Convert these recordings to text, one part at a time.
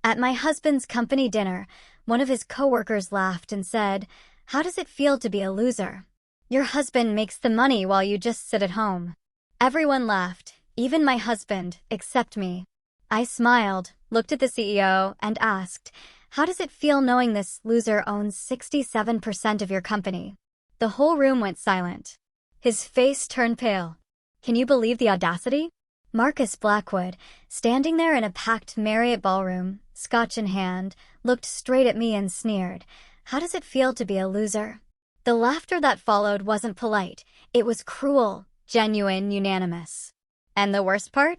At my husband's company dinner, one of his coworkers laughed and said, "How does it feel to be a loser? Your husband makes the money while you just sit at home." Everyone laughed, even my husband, except me. I smiled, looked at the CEO, and asked, "How does it feel knowing this loser owns 67% of your company?" The whole room went silent. His face turned pale. Can you believe the audacity? Marcus Blackwood, standing there in a packed Marriott ballroom, scotch in hand, looked straight at me and sneered, "How does it feel to be a loser?" The laughter that followed wasn't polite. It was cruel, genuine, unanimous. And the worst part?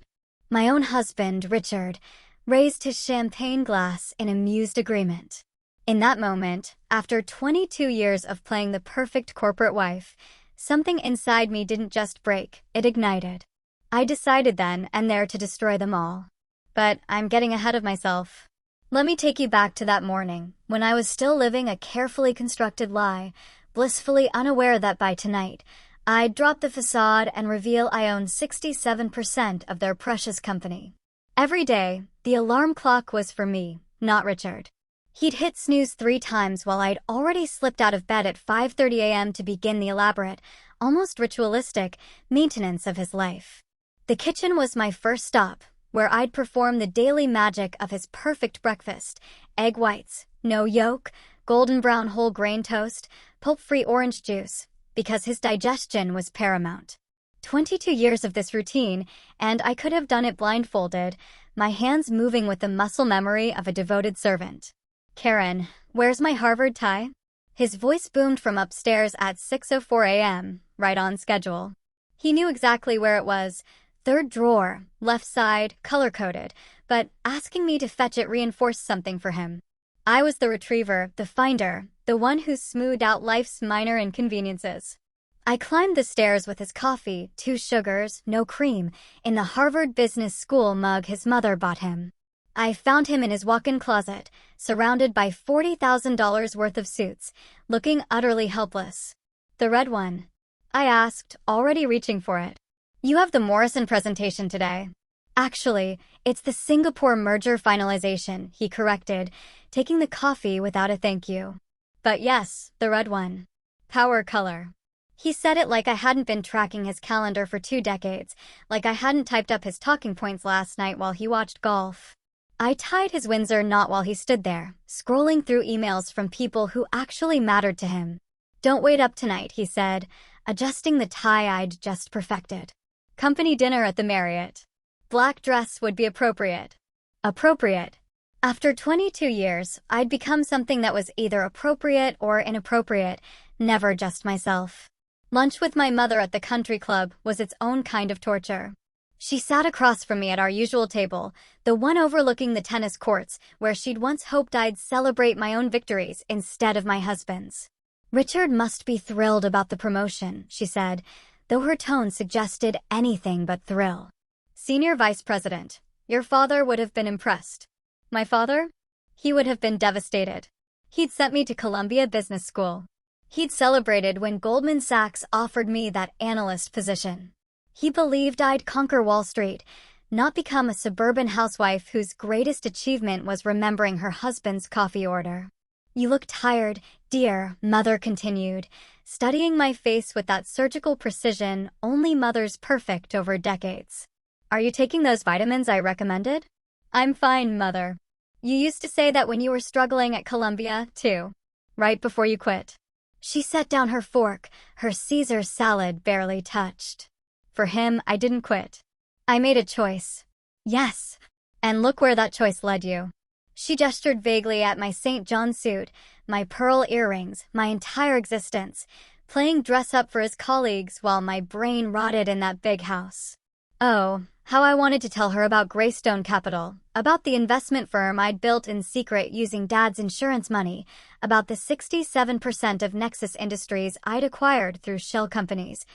My own husband, Richard, raised his champagne glass in amused agreement. In that moment, after 22 years of playing the perfect corporate wife, something inside me didn't just break, it ignited. I decided then and there to destroy them all. But I'm getting ahead of myself. Let me take you back to that morning, when I was still living a carefully constructed lie, blissfully unaware that by tonight, I'd drop the facade and reveal I own 67% of their precious company. Every day, the alarm clock was for me, not Richard. He'd hit snooze 3 times while I'd already slipped out of bed at 5:30 a.m. to begin the elaborate, almost ritualistic, maintenance of his life. The kitchen was my first stop, where I'd perform the daily magic of his perfect breakfast: egg whites, no yolk, golden brown whole grain toast, pulp-free orange juice, because his digestion was paramount. 22 years of this routine, and I could have done it blindfolded, my hands moving with the muscle memory of a devoted servant. "Karen, where's my Harvard tie?" His voice boomed from upstairs at 6:04 a.m., right on schedule. He knew exactly where it was, 3rd drawer, left side, color-coded, but asking me to fetch it reinforced something for him. I was the retriever, the finder, the one who smoothed out life's minor inconveniences. I climbed the stairs with his coffee, 2 sugars, no cream, in the Harvard Business School mug his mother bought him. I found him in his walk-in closet, surrounded by $40,000 worth of suits, looking utterly helpless. "The red one?" I asked, already reaching for it. "You have the Morrison presentation today." "Actually, it's the Singapore merger finalization," he corrected, taking the coffee without a thank you. "But yes, the red one. Power color." He said it like I hadn't been tracking his calendar for 2 decades, like I hadn't typed up his talking points last night while he watched golf. I tied his Windsor knot while he stood there, scrolling through emails from people who actually mattered to him. "Don't wait up tonight," he said, adjusting the tie I'd just perfected. "Company dinner at the Marriott. Black dress would be appropriate." Appropriate. After 22 years, I'd become something that was either appropriate or inappropriate, never just myself. Lunch with my mother at the country club was its own kind of torture. She sat across from me at our usual table, the one overlooking the tennis courts, where she'd once hoped I'd celebrate my own victories instead of my husband's. "Richard must be thrilled about the promotion," she said, though her tone suggested anything but thrill. "Senior Vice President, your father would have been impressed." My father? He would have been devastated. He'd sent me to Columbia Business School. He'd celebrated when Goldman Sachs offered me that analyst position. He believed I'd conquer Wall Street, not become a suburban housewife whose greatest achievement was remembering her husband's coffee order. "You look tired, dear," Mother continued, studying my face with that surgical precision only mothers perfect over decades. "Are you taking those vitamins I recommended?" "I'm fine, Mother. You used to say that when you were struggling at Columbia, too. Right before you quit." She set down her fork, her Caesar salad barely touched. "For him, I didn't quit. I made a choice." "Yes. And look where that choice led you." She gestured vaguely at my St. John suit, my pearl earrings, my entire existence, playing dress-up for his colleagues while my brain rotted in that big house. Oh, how I wanted to tell her about Greystone Capital, about the investment firm I'd built in secret using Dad's insurance money, about the 67% of Nexus Industries I'd acquired through shell companies,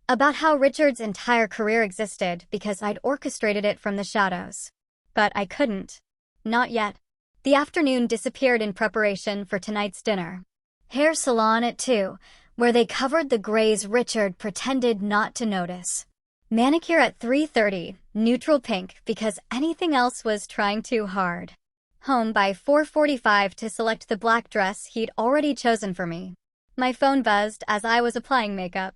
about how Richard's entire career existed because I'd orchestrated it from the shadows. But I couldn't. Not yet. The afternoon disappeared in preparation for tonight's dinner. Hair salon at 2, where they covered the grays Richard pretended not to notice. Manicure at 3:30, neutral pink because anything else was trying too hard. home by 4:45 to select the black dress he'd already chosen for me. My phone buzzed as I was applying makeup.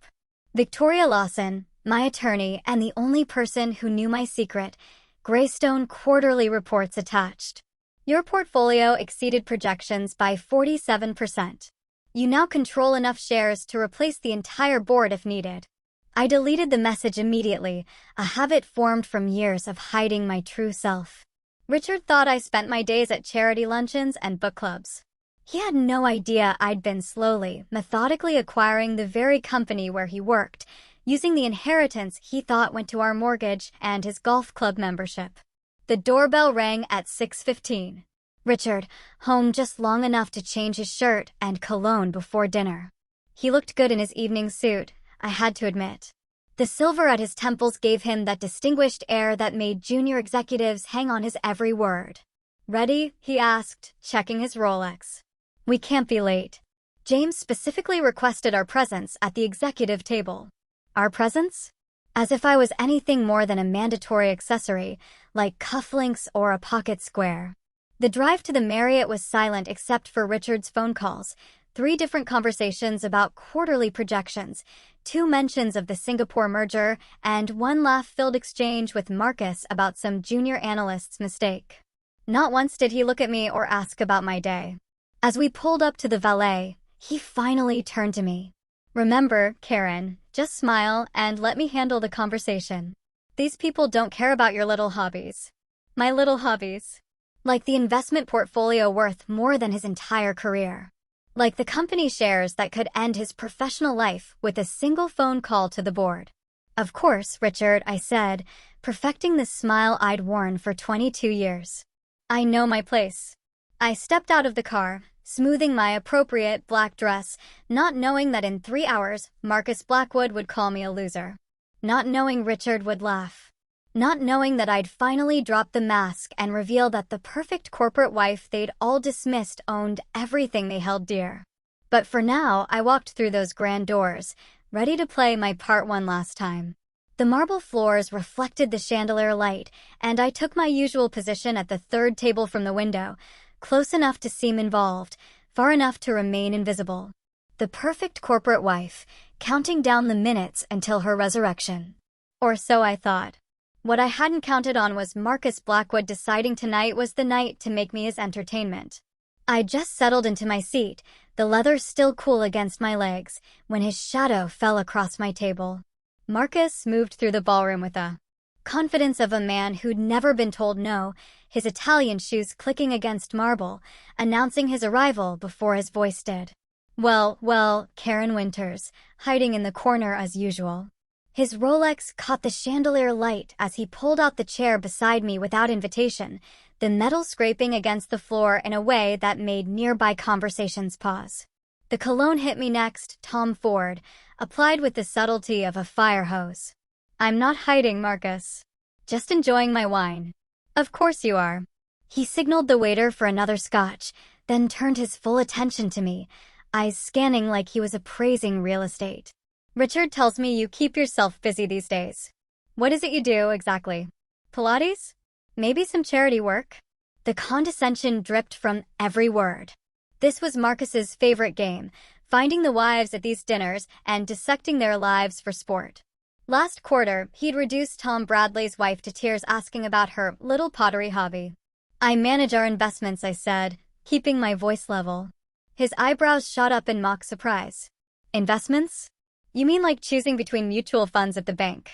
Victoria Lawson, my attorney and the only person who knew my secret, Greystone quarterly reports attached. Your portfolio exceeded projections by 47%. You now control enough shares to replace the entire board if needed. I deleted the message immediately, a habit formed from years of hiding my true self. Richard thought I spent my days at charity luncheons and book clubs. He had no idea I'd been slowly, methodically acquiring the very company where he worked, using the inheritance he thought went to our mortgage and his golf club membership. The doorbell rang at 6:15. Richard, home just long enough to change his shirt and cologne before dinner. He looked good in his evening suit, I had to admit. The silver at his temples gave him that distinguished air that made junior executives hang on his every word. Ready? He asked, checking his Rolex. We can't be late. James specifically requested our presence at the executive table. Our presence? As if I was anything more than a mandatory accessory, like cufflinks or a pocket square. The drive to the Marriott was silent except for Richard's phone calls, 3 different conversations about quarterly projections, 2 mentions of the Singapore merger, and 1 laugh-filled exchange with Marcus about some junior analyst's mistake. Not once did he look at me or ask about my day. As we pulled up to the valet, he finally turned to me. Remember, Karen, just smile and let me handle the conversation. These people don't care about your little hobbies. My little hobbies. Like the investment portfolio worth more than his entire career. Like the company shares that could end his professional life with a single phone call to the board. Of course, Richard, I said, perfecting the smile I'd worn for 22 years. I know my place. I stepped out of the car, smoothing my appropriate black dress, not knowing that in 3 hours, Marcus Blackwood would call me a loser. Not knowing Richard would laugh. Not knowing that I'd finally dropped the mask and reveal that the perfect corporate wife they'd all dismissed owned everything they held dear. But for now, I walked through those grand doors, ready to play my part one last time. The marble floors reflected the chandelier light, and I took my usual position at the 3rd table from the window, close enough to seem involved, far enough to remain invisible. The perfect corporate wife, counting down the minutes until her resurrection. Or so I thought. What I hadn't counted on was Marcus Blackwood deciding tonight was the night to make me his entertainment. I just settled into my seat, the leather still cool against my legs, when his shadow fell across my table. Marcus moved through the ballroom with a confidence of a man who'd never been told no, his Italian shoes clicking against marble, announcing his arrival before his voice did. Well, Karen Winters, hiding in the corner as usual. His Rolex caught the chandelier light as he pulled out the chair beside me without invitation, the metal scraping against the floor in a way that made nearby conversations pause. The cologne hit me next, Tom Ford, applied with the subtlety of a fire hose. I'm not hiding, Marcus. Just enjoying my wine. Of course you are. He signaled the waiter for another scotch, then turned his full attention to me, eyes scanning like he was appraising real estate. Richard tells me you keep yourself busy these days. What is it you do, exactly? Pilates? Maybe some charity work? The condescension dripped from every word. This was Marcus's favorite game, finding the wives at these dinners and dissecting their lives for sport. Last quarter, he'd reduced Tom Bradley's wife to tears asking about her little pottery hobby. I manage our investments, I said, keeping my voice level. His eyebrows shot up in mock surprise. Investments? You mean like choosing between mutual funds at the bank?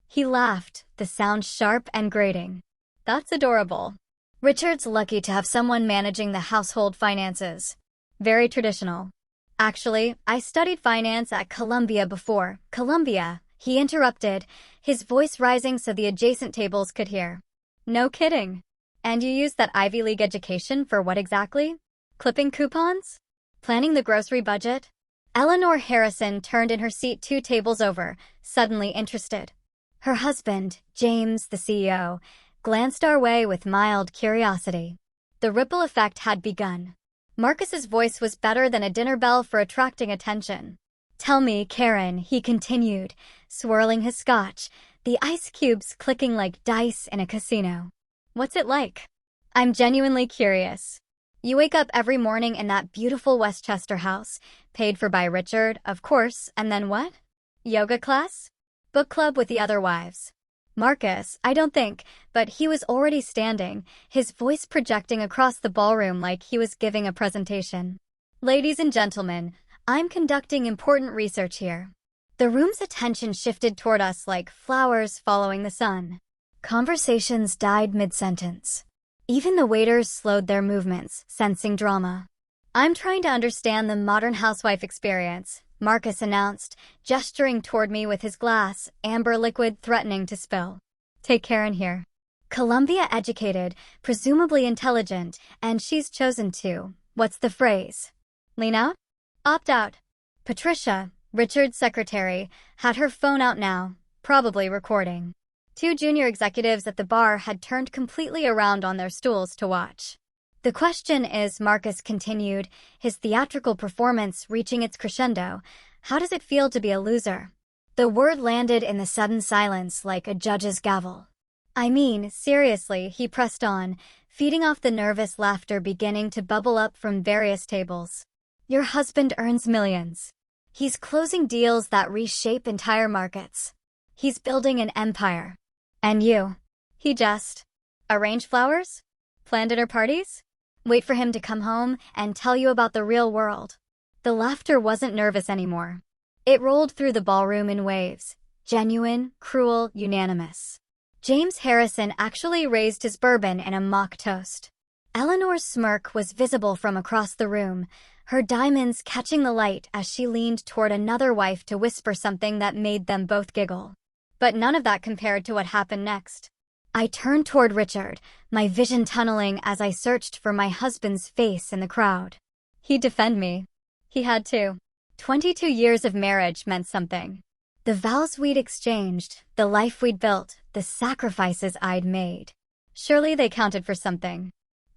He laughed, the sound sharp and grating. That's adorable. Richard's lucky to have someone managing the household finances. Very traditional. Actually, I studied finance at Columbia before. Columbia, he interrupted, his voice rising so the adjacent tables could hear. No kidding. And you used that Ivy League education for what exactly? Clipping coupons? Planning the grocery budget? Eleanor Harrison turned in her seat 2 tables over, suddenly interested. Her husband, James, the CEO, glanced our way with mild curiosity. The ripple effect had begun. Marcus's voice was better than a dinner bell for attracting attention. Tell me, Karen, he continued, swirling his scotch, the ice cubes clicking like dice in a casino. What's it like? I'm genuinely curious. You wake up every morning in that beautiful Westchester house, paid for by Richard, of course, and then what? Yoga class? Book club with the other wives? Marcus, I don't think, but he was already standing, his voice projecting across the ballroom like he was giving a presentation. Ladies and gentlemen, I'm conducting important research here. The room's attention shifted toward us like flowers following the sun. Conversations died mid-sentence. Even the waiters slowed their movements, sensing drama. I'm trying to understand the modern housewife experience, Marcus announced, gesturing toward me with his glass, amber liquid threatening to spill. Take care in here. Columbia educated, presumably intelligent, and she's chosen to, what's the phrase? Lean out? Opt out. Patricia, Richard's secretary, had her phone out now, probably recording. Two junior executives at the bar had turned completely around on their stools to watch. The question is, Marcus continued, his theatrical performance reaching its crescendo, how does it feel to be a loser? The word landed in the sudden silence like a judge's gavel. I mean, seriously, he pressed on, feeding off the nervous laughter beginning to bubble up from various tables. Your husband earns millions. He's closing deals that reshape entire markets. He's building an empire. And you? He just arrange flowers? Plan dinner parties? Wait for him to come home and tell you about the real world. The laughter wasn't nervous anymore. It rolled through the ballroom in waves, genuine, cruel, unanimous. James Harrison actually raised his bourbon in a mock toast. Eleanor's smirk was visible from across the room, her diamonds catching the light as she leaned toward another wife to whisper something that made them both giggle. But none of that compared to what happened next. I turned toward Richard, my vision tunneling as I searched for my husband's face in the crowd. He'd defend me. He had to. 22 years of marriage meant something. The vows we'd exchanged, the life we'd built, the sacrifices I'd made. Surely they counted for something.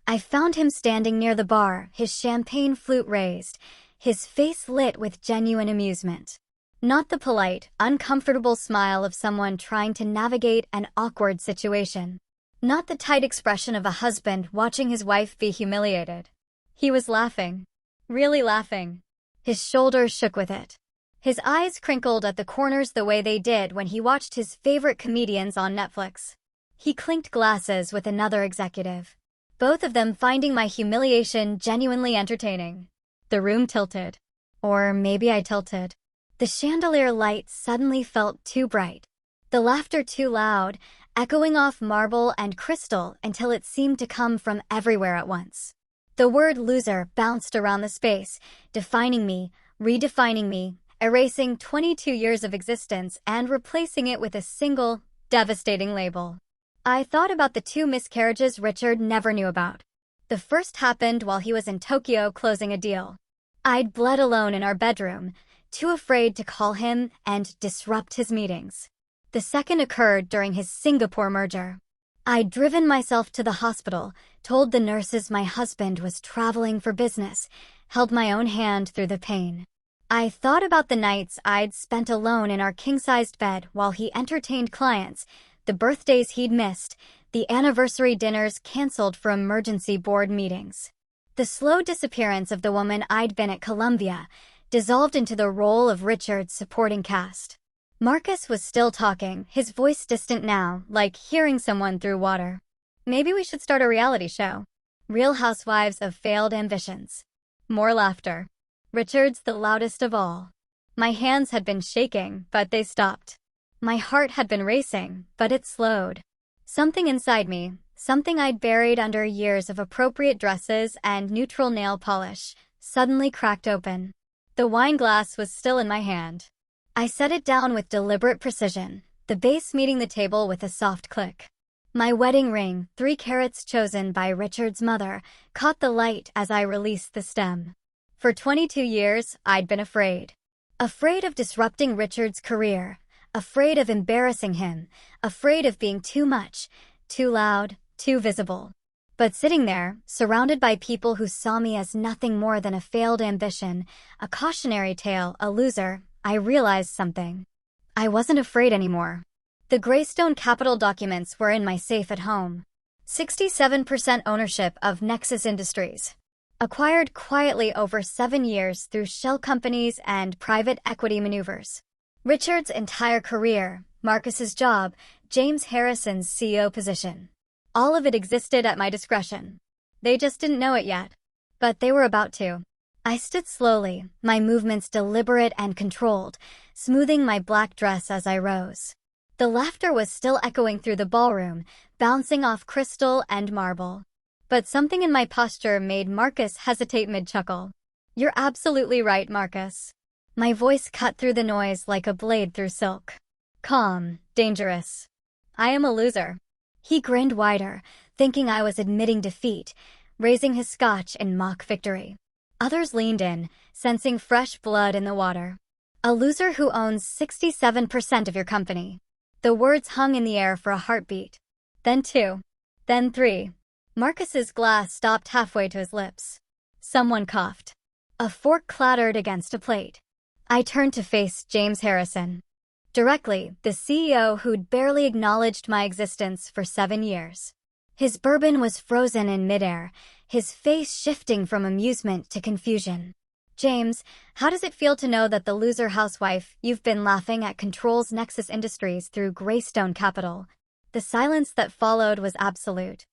I found him standing near the bar, his champagne flute raised, his face lit with genuine amusement. Not the polite, uncomfortable smile of someone trying to navigate an awkward situation. Not the tight expression of a husband watching his wife be humiliated. He was laughing. Really laughing. His shoulders shook with it. His eyes crinkled at the corners the way they did when he watched his favorite comedians on Netflix. He clinked glasses with another executive, both of them finding my humiliation genuinely entertaining. The room tilted. Or maybe I tilted. The chandelier light suddenly felt too bright. The laughter too loud, echoing off marble and crystal until it seemed to come from everywhere at once. The word loser bounced around the space, defining me, redefining me, erasing 22 years of existence and replacing it with a single, devastating label. I thought about the 2 miscarriages Richard never knew about. The first happened while he was in Tokyo closing a deal. I'd bled alone in our bedroom, too afraid to call him and disrupt his meetings. The second occurred during his Singapore merger. I'd driven myself to the hospital, told the nurses my husband was traveling for business, held my own hand through the pain. I thought about the nights I'd spent alone in our king-sized bed while he entertained clients, the birthdays he'd missed, the anniversary dinners canceled for emergency board meetings. The slow disappearance of the woman I'd been at Columbia dissolved into the role of Richard's supporting cast. Marcus was still talking, his voice distant now, like hearing someone through water. Maybe we should start a reality show. Real Housewives of Failed Ambitions. More laughter. Richard's the loudest of all. My hands had been shaking, but they stopped. My heart had been racing, but it slowed. Something inside me, something I'd buried under years of appropriate dresses and neutral nail polish, suddenly cracked open. The wine glass was still in my hand. I set it down with deliberate precision, the base meeting the table with a soft click. My wedding ring, 3 carats chosen by Richard's mother, caught the light as I released the stem. For 22 years, I'd been afraid. Afraid of disrupting Richard's career, afraid of embarrassing him, afraid of being too much, too loud, too visible. But sitting there, surrounded by people who saw me as nothing more than a failed ambition, a cautionary tale, a loser, I realized something. I wasn't afraid anymore. The Greystone Capital documents were in my safe at home. 67% ownership of Nexus Industries. Acquired quietly over 7 years through shell companies and private equity maneuvers. Richard's entire career, Marcus's job, James Harrison's CEO position. All of it existed at my discretion. They just didn't know it yet. But they were about to. I stood slowly, my movements deliberate and controlled, smoothing my black dress as I rose. The laughter was still echoing through the ballroom, bouncing off crystal and marble. But something in my posture made Marcus hesitate mid-chuckle. You're absolutely right, Marcus. My voice cut through the noise like a blade through silk. Calm, dangerous. I am a loser. He grinned wider, thinking I was admitting defeat, raising his scotch in mock victory. Others leaned in, sensing fresh blood in the water. A loser who owns 67% of your company. The words hung in the air for a heartbeat. Then 2. Then 3. Marcus's glass stopped halfway to his lips. Someone coughed. A fork clattered against a plate. I turned to face James Harrison. Directly, the CEO who'd barely acknowledged my existence for 7 years. His bourbon was frozen in midair, his face shifting from amusement to confusion. James, how does it feel to know that the loser housewife you've been laughing at controls Nexus Industries through Greystone Capital? The silence that followed was absolute.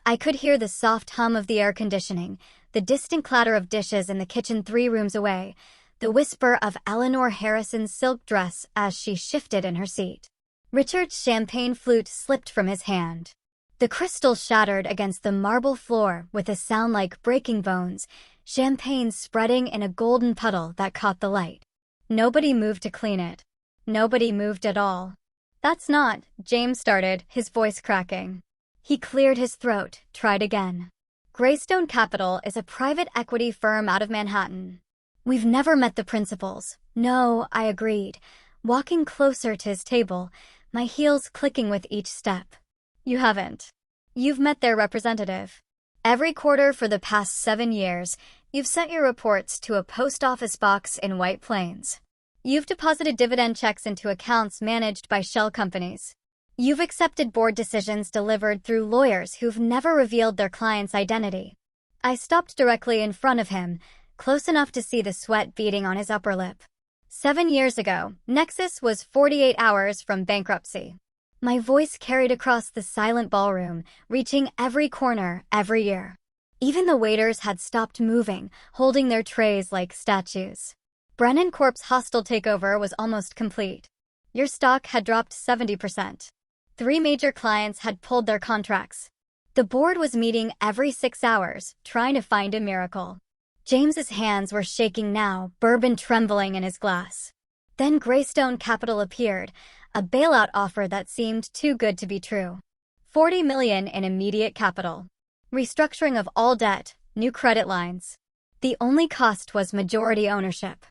I could hear the soft hum of the air conditioning, the distant clatter of dishes in the kitchen 3 rooms away, the whisper of Eleanor Harrison's silk dress as she shifted in her seat. Richard's champagne flute slipped from his hand. The crystal shattered against the marble floor with a sound like breaking bones, champagne spreading in a golden puddle that caught the light. Nobody moved to clean it. Nobody moved at all. That's not, James started, his voice cracking. He cleared his throat, tried again. Greystone Capital is a private equity firm out of Manhattan. We've never met the principals. No, I agreed, walking closer to his table, my heels clicking with each step. You haven't. You've met their representative. Every quarter for the past 7 years, you've sent your reports to a post office box in White Plains. You've deposited dividend checks into accounts managed by shell companies. You've accepted board decisions delivered through lawyers who've never revealed their client's identity. I stopped directly in front of him, close enough to see the sweat beading on his upper lip. 7 years ago, Nexus was 48 hours from bankruptcy. My voice carried across the silent ballroom, reaching every corner, every year. Even the waiters had stopped moving, holding their trays like statues. Brennan Corp's hostile takeover was almost complete. Your stock had dropped 70%. 3 major clients had pulled their contracts. The board was meeting every 6 hours, trying to find a miracle. James's hands were shaking now, bourbon trembling in his glass. Then Greystone Capital appeared, a bailout offer that seemed too good to be true. $40 million in immediate capital. Restructuring of all debt, new credit lines. The only cost was majority ownership.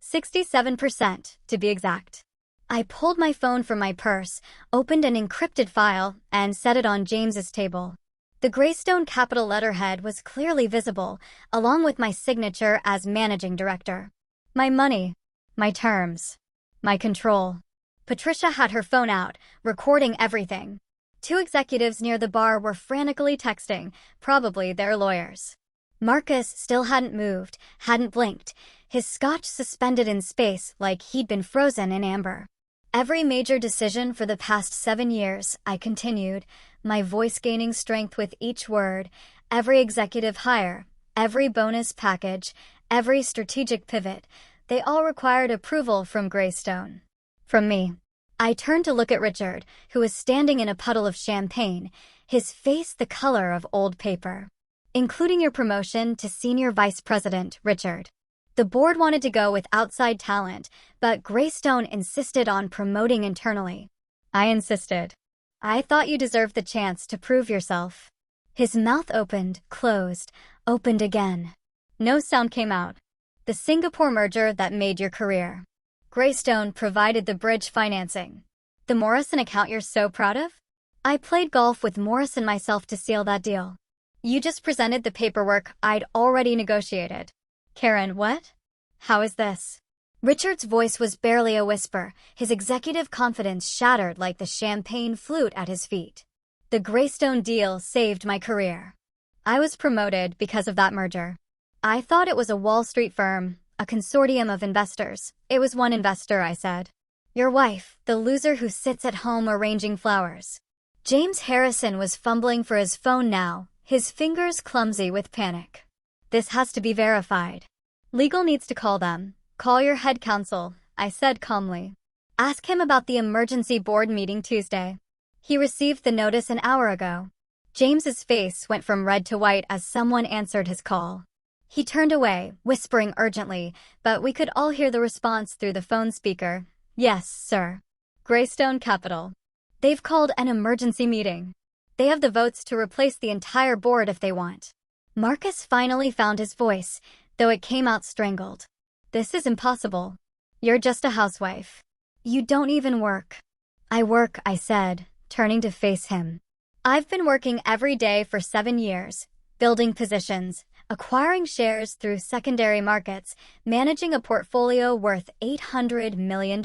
67%, to be exact. I pulled my phone from my purse, opened an encrypted file, and set it on James's table. The Greystone Capital letterhead was clearly visible, along with my signature as managing director. My money, my terms, my control. Patricia had her phone out, recording everything. 2 executives near the bar were frantically texting, probably their lawyers. Marcus still hadn't moved, hadn't blinked, his scotch suspended in space like he'd been frozen in amber. Every major decision for the past 7 years, I continued, my voice gaining strength with each word, every executive hire, every bonus package, every strategic pivot, they all required approval from Greystone. From me. I turned to look at Richard, who was standing in a puddle of champagne, his face the color of old paper. Including your promotion to senior vice president, Richard. The board wanted to go with outside talent, but Greystone insisted on promoting internally. I insisted. I thought you deserved the chance to prove yourself. His mouth opened, closed, opened again. No sound came out. The Singapore merger that made your career. Greystone provided the bridge financing. The Morrison account you're so proud of? I played golf with Morrison myself to seal that deal. You just presented the paperwork I'd already negotiated. Karen, what? How is this? Richard's voice was barely a whisper, his executive confidence shattered like the champagne flute at his feet. The Greystone deal saved my career. I was promoted because of that merger. I thought it was a Wall Street firm, a consortium of investors. It was one investor, I said. Your wife, the loser who sits at home arranging flowers. James Harrison was fumbling for his phone now, his fingers clumsy with panic. This has to be verified. Legal needs to call them. Call your head counsel, I said calmly. Ask him about the emergency board meeting Tuesday. He received the notice an hour ago. James's face went from red to white as someone answered his call. He turned away, whispering urgently, but we could all hear the response through the phone speaker. Yes, sir. Greystone Capital. They've called an emergency meeting. They have the votes to replace the entire board if they want. Marcus finally found his voice, though it came out strangled. This is impossible. You're just a housewife. You don't even work. I work, I said, turning to face him. I've been working every day for 7 years, building positions, acquiring shares through secondary markets, managing a portfolio worth $800 million.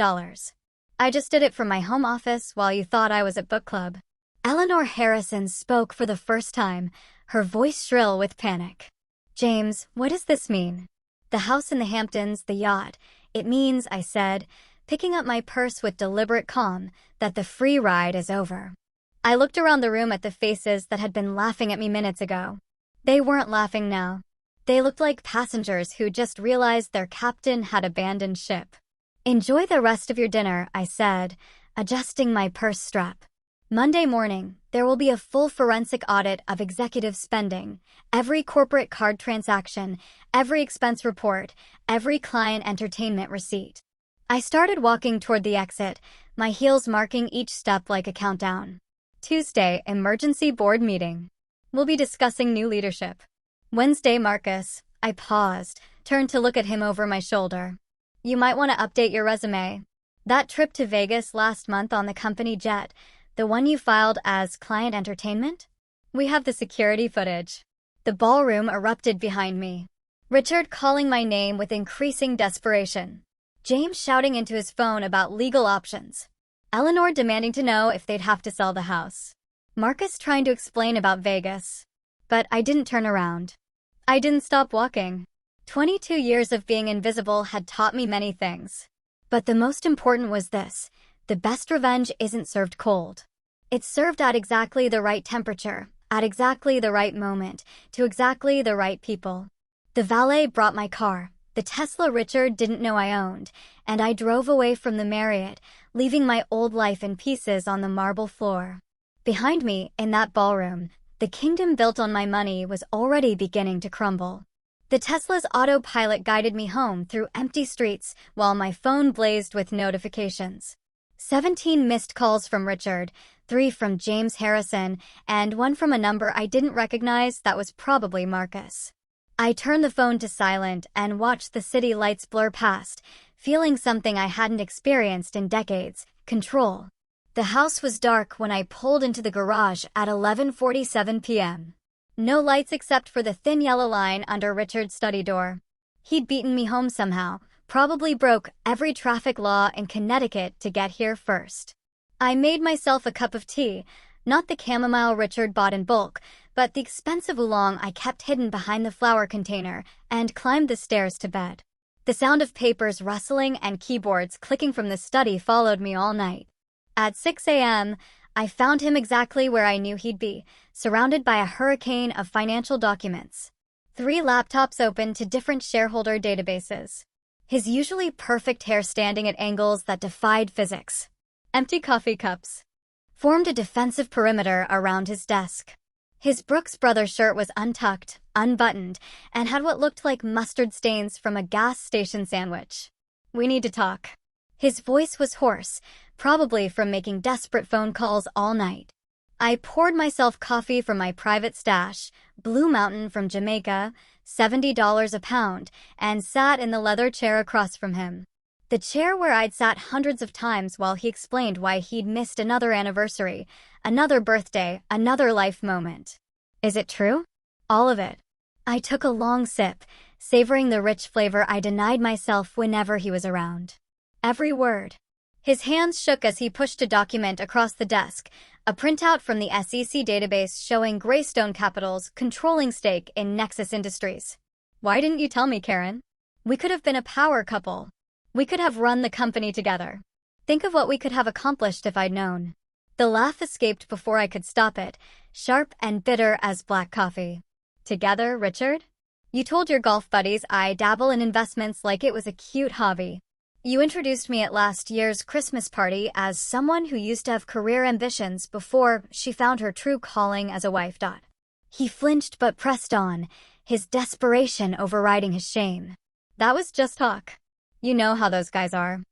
I just did it from my home office while you thought I was at book club. Eleanor Harrison spoke for the first time, her voice shrill with panic. James, what does this mean? The house in the Hamptons, the yacht. It means, I said, picking up my purse with deliberate calm, that the free ride is over. I looked around the room at the faces that had been laughing at me minutes ago. They weren't laughing now. They looked like passengers who just realized their captain had abandoned ship. Enjoy the rest of your dinner, I said, adjusting my purse strap. Monday morning, there will be a full forensic audit of executive spending, every corporate card transaction, every expense report, every client entertainment receipt. I started walking toward the exit, my heels marking each step like a countdown. Tuesday, emergency board meeting. We'll be discussing new leadership. Wednesday, Marcus. I paused, turned to look at him over my shoulder. You might want to update your resume. That trip to Vegas last month on the company jet, the one you filed as client entertainment? We have the security footage. The ballroom erupted behind me. Richard calling my name with increasing desperation. James shouting into his phone about legal options. Eleanor demanding to know if they'd have to sell the house. Marcus trying to explain about Vegas. But I didn't turn around. I didn't stop walking. 22 years of being invisible had taught me many things. But the most important was this: the best revenge isn't served cold. It's served at exactly the right temperature, at exactly the right moment, to exactly the right people. The valet brought my car, the Tesla Richard didn't know I owned, and I drove away from the Marriott, leaving my old life in pieces on the marble floor. Behind me, in that ballroom, the kingdom built on my money was already beginning to crumble. The Tesla's autopilot guided me home through empty streets while my phone blazed with notifications. 17 missed calls from Richard, 3 from James Harrison, and 1 from a number I didn't recognize that was probably Marcus. I turned the phone to silent and watched the city lights blur past, feeling something I hadn't experienced in decades: control. The house was dark when I pulled into the garage at 11:47 p.m. No lights except for the thin yellow line under Richard's study door. He'd beaten me home somehow, probably broke every traffic law in Connecticut to get here first. I made myself a cup of tea, not the chamomile Richard bought in bulk, but the expensive oolong I kept hidden behind the flower container, and climbed the stairs to bed. The sound of papers rustling and keyboards clicking from the study followed me all night. At 6 a.m., I found him exactly where I knew he'd be, surrounded by a hurricane of financial documents. 3 laptops open to different shareholder databases. His usually perfect hair standing at angles that defied physics. Empty coffee cups formed a defensive perimeter around his desk. His Brooks Brothers shirt was untucked, unbuttoned, and had what looked like mustard stains from a gas station sandwich. We need to talk. His voice was hoarse, probably from making desperate phone calls all night. I poured myself coffee from my private stash, Blue Mountain from Jamaica, $70 a pound, and sat in the leather chair across from him. The chair where I'd sat hundreds of times while he explained why he'd missed another anniversary, another birthday, another life moment. Is it true? All of it. I took a long sip, savoring the rich flavor I denied myself whenever he was around. Every word. His hands shook as he pushed a document across the desk, a printout from the SEC database showing Greystone Capital's controlling stake in Nexus Industries. Why didn't you tell me, Karen? We could have been a power couple. We could have run the company together. Think of what we could have accomplished if I'd known. The laugh escaped before I could stop it, sharp and bitter as black coffee. Together, Richard? You told your golf buddies I dabble in investments like it was a cute hobby. You introduced me at last year's Christmas party as someone who used to have career ambitions before she found her true calling as a wife. He flinched but pressed on, his desperation overriding his shame. That was just talk. You know how those guys are.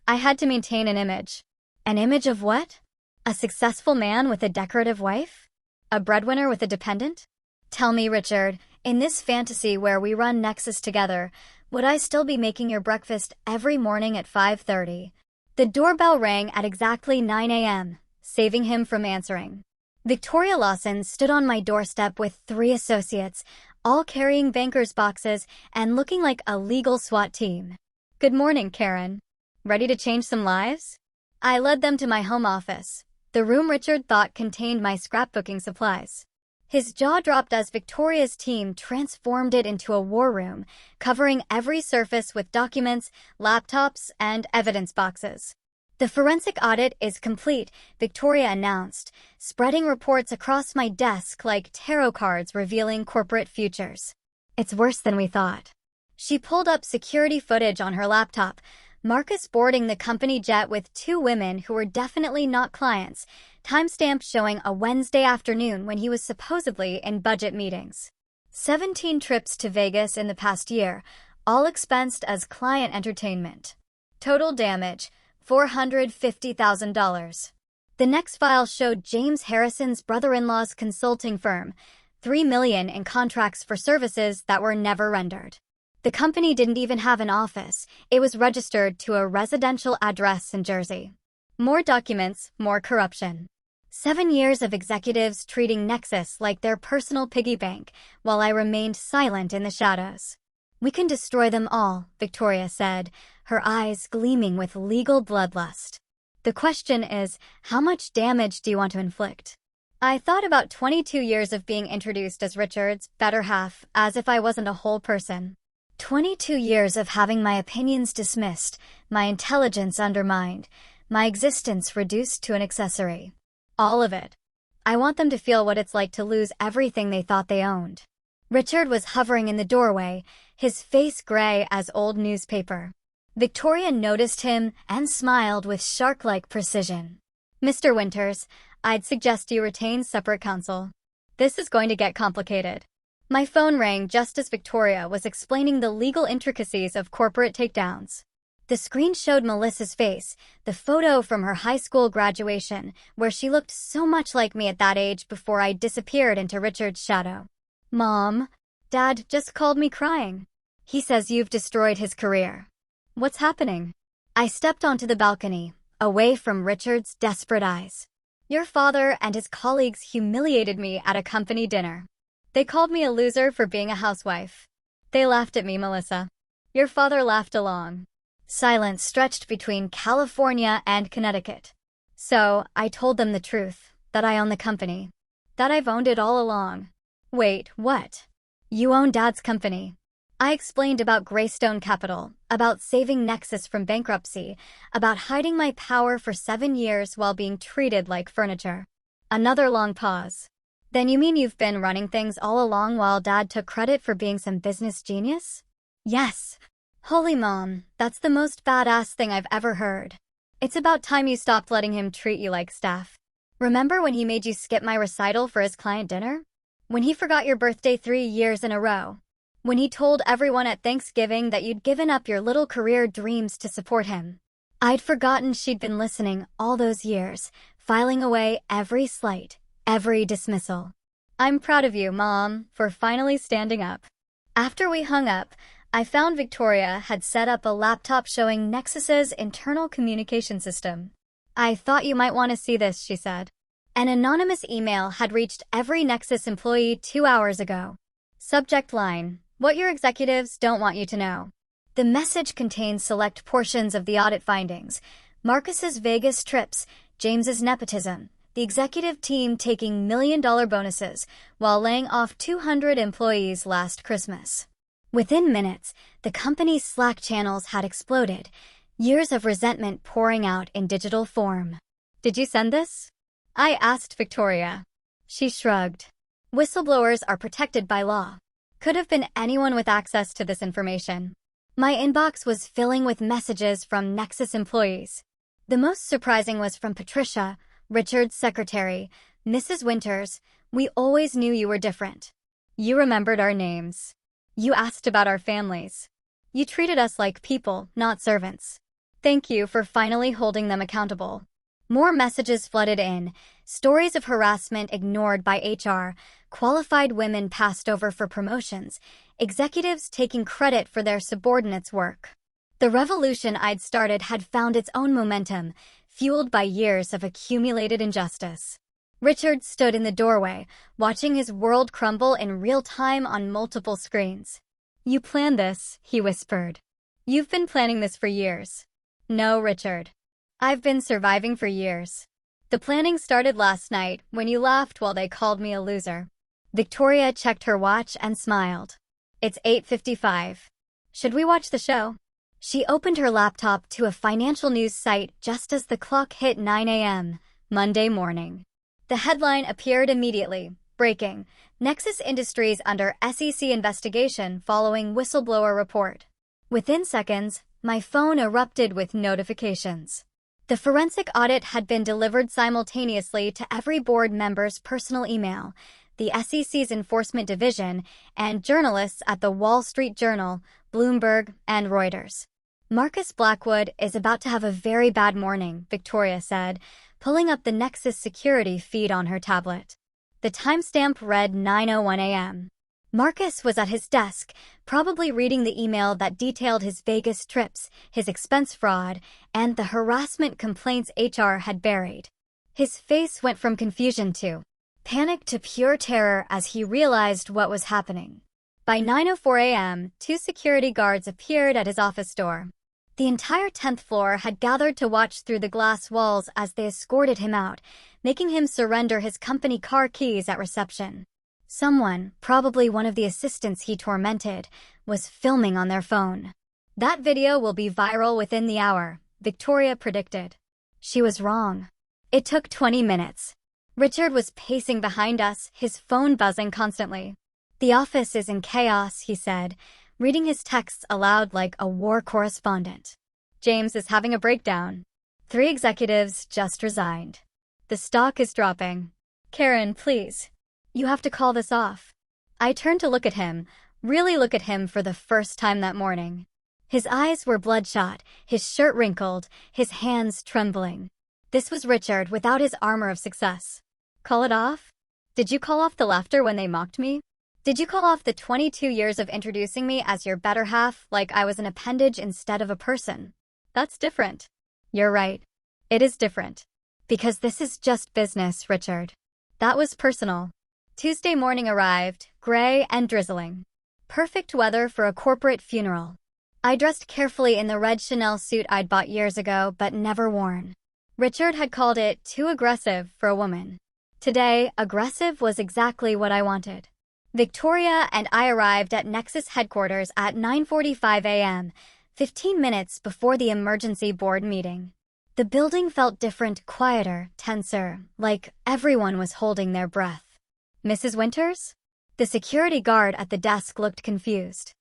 I had to maintain an image. An image of what? A successful man with a decorative wife? A breadwinner with a dependent? Tell me, Richard, in this fantasy where we run Nexus together, would I still be making your breakfast every morning at 5:30? The doorbell rang at exactly 9 a.m., saving him from answering. Victoria Lawson stood on my doorstep with 3 associates, all carrying banker's boxes and looking like a legal SWAT team. Good morning, Karen. Ready to change some lives? I led them to my home office, the room Richard thought contained my scrapbooking supplies. His jaw dropped as Victoria's team transformed it into a war room, covering every surface with documents, laptops, and evidence boxes. The forensic audit is complete, Victoria announced, spreading reports across my desk like tarot cards revealing corporate futures. It's worse than we thought. She pulled up security footage on her laptop, Marcus boarding the company jet with 2 women who were definitely not clients, timestamp showing a Wednesday afternoon when he was supposedly in budget meetings. 17 trips to Vegas in the past year, all expensed as client entertainment. Total damage, $450,000. The next file showed James Harrison's brother-in-law's consulting firm, $3 million in contracts for services that were never rendered. The company didn't even have an office. It was registered to a residential address in Jersey. More documents, more corruption. 7 years of executives treating Nexus like their personal piggy bank, while I remained silent in the shadows. We can destroy them all, Victoria said, her eyes gleaming with legal bloodlust. The question is, how much damage do you want to inflict? I thought about 22 years of being introduced as Richard's better half, as if I wasn't a whole person. 22 years of having my opinions dismissed, my intelligence undermined, my existence reduced to an accessory. All of it. I want them to feel what it's like to lose everything they thought they owned. Richard was hovering in the doorway, his face gray as old newspaper. Victoria noticed him and smiled with shark-like precision. Mr. Winters, I'd suggest you retain separate counsel. This is going to get complicated. My phone rang just as Victoria was explaining the legal intricacies of corporate takedowns. The screen showed Melissa's face, the photo from her high school graduation, where she looked so much like me at that age before I disappeared into Richard's shadow. Mom, Dad just called me crying. He says you've destroyed his career. What's happening? I stepped onto the balcony, away from Richard's desperate eyes. Your father and his colleagues humiliated me at a company dinner. They called me a loser for being a housewife. They laughed at me, Melissa. Your father laughed along. Silence stretched between California and Connecticut. So, I told them the truth, that I own the company. That I've owned it all along. Wait, what? You own Dad's company. I explained about Greystone Capital, about saving Nexus from bankruptcy, about hiding my power for 7 years while being treated like furniture. Another long pause. Then you mean you've been running things all along while Dad took credit for being some business genius? Yes. Holy Mom, that's the most badass thing I've ever heard. It's about time you stopped letting him treat you like staff. Remember when he made you skip my recital for his client dinner? When he forgot your birthday 3 years in a row? When he told everyone at Thanksgiving that you'd given up your little career dreams to support him? I'd forgotten she'd been listening all those years, filing away every slight, every dismissal. I'm proud of you, Mom, for finally standing up. After we hung up, I found Victoria had set up a laptop showing Nexus's internal communication system. I thought you might want to see this, she said. An anonymous email had reached every Nexus employee 2 hours ago. Subject line, what your executives don't want you to know. The message contains select portions of the audit findings, Marcus's Vegas trips, James's nepotism, the executive team taking million-dollar bonuses while laying off 200 employees last Christmas. Within minutes, the company's Slack channels had exploded, years of resentment pouring out in digital form. "Did you send this?" I asked Victoria. She shrugged. "Whistleblowers are protected by law. Could have been anyone with access to this information." My inbox was filling with messages from Nexus employees. The most surprising was from Patricia, Richard's secretary. "Mrs. Winters, we always knew you were different. You remembered our names. You asked about our families. You treated us like people, not servants. Thank you for finally holding them accountable." More messages flooded in, stories of harassment ignored by HR, qualified women passed over for promotions, executives taking credit for their subordinates' work. The revolution I'd started had found its own momentum, fueled by years of accumulated injustice. Richard stood in the doorway, watching his world crumble in real time on multiple screens. "You planned this," he whispered. "You've been planning this for years." "No, Richard. I've been surviving for years. The planning started last night when you laughed while they called me a loser." Victoria checked her watch and smiled. "It's 8:55. Should we watch the show?" She opened her laptop to a financial news site just as the clock hit 9 a.m., Monday morning. The headline appeared immediately, breaking, "Nexus Industries under SEC investigation following whistleblower report." Within seconds, my phone erupted with notifications. The forensic audit had been delivered simultaneously to every board member's personal email, the SEC's Enforcement Division, and journalists at the Wall Street Journal, Bloomberg, and Reuters. "Marcus Blackwood is about to have a very bad morning," Victoria said, pulling up the Nexus security feed on her tablet. The timestamp read 9:01 a.m. Marcus was at his desk, probably reading the email that detailed his Vegas trips, his expense fraud, and the harassment complaints HR had buried. His face went from confusion to panic to pure terror as he realized what was happening. By 9:04 a.m., 2 security guards appeared at his office door. The entire 10th floor had gathered to watch through the glass walls as they escorted him out, making him surrender his company car keys at reception. Someone, probably one of the assistants he tormented, was filming on their phone. "That video will be viral within the hour," Victoria predicted. She was wrong. It took 20 minutes. Richard was pacing behind us, his phone buzzing constantly. "The office is in chaos," he said, reading his texts aloud like a war correspondent. "James is having a breakdown. 3 executives just resigned. The stock is dropping. Karen, please. You have to call this off." I turned to look at him, really look at him for the first time that morning. His eyes were bloodshot, his shirt wrinkled, his hands trembling. This was Richard without his armor of success. "Call it off? Did you call off the laughter when they mocked me? Did you call off the 22 years of introducing me as your better half like I was an appendage instead of a person? That's different." "You're right. It is different. Because this is just business, Richard." That was personal. Tuesday morning arrived, gray and drizzling. Perfect weather for a corporate funeral. I dressed carefully in the red Chanel suit I'd bought years ago but never worn. Richard had called it too aggressive for a woman. Today, aggressive was exactly what I wanted. Victoria and I arrived at Nexus headquarters at 9:45 a.m., 15 minutes before the emergency board meeting. The building felt different, quieter, tenser, like everyone was holding their breath. "Mrs. Winters?" The security guard at the desk looked confused.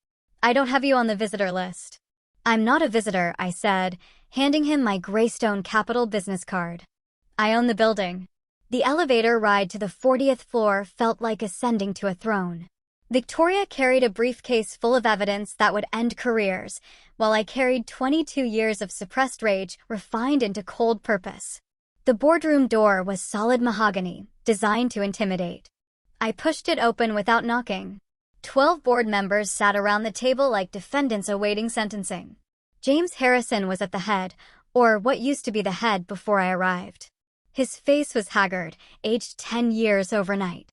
"I don't have you on the visitor list." "I'm not a visitor," I said, handing him my Greystone Capital business card. "I own the building." The elevator ride to the 40th floor felt like ascending to a throne. Victoria carried a briefcase full of evidence that would end careers, while I carried 22 years of suppressed rage refined into cold purpose. The boardroom door was solid mahogany, designed to intimidate. I pushed it open without knocking. 12 board members sat around the table like defendants awaiting sentencing. James Harrison was at the head, or what used to be the head before I arrived. His face was haggard, aged 10 years overnight.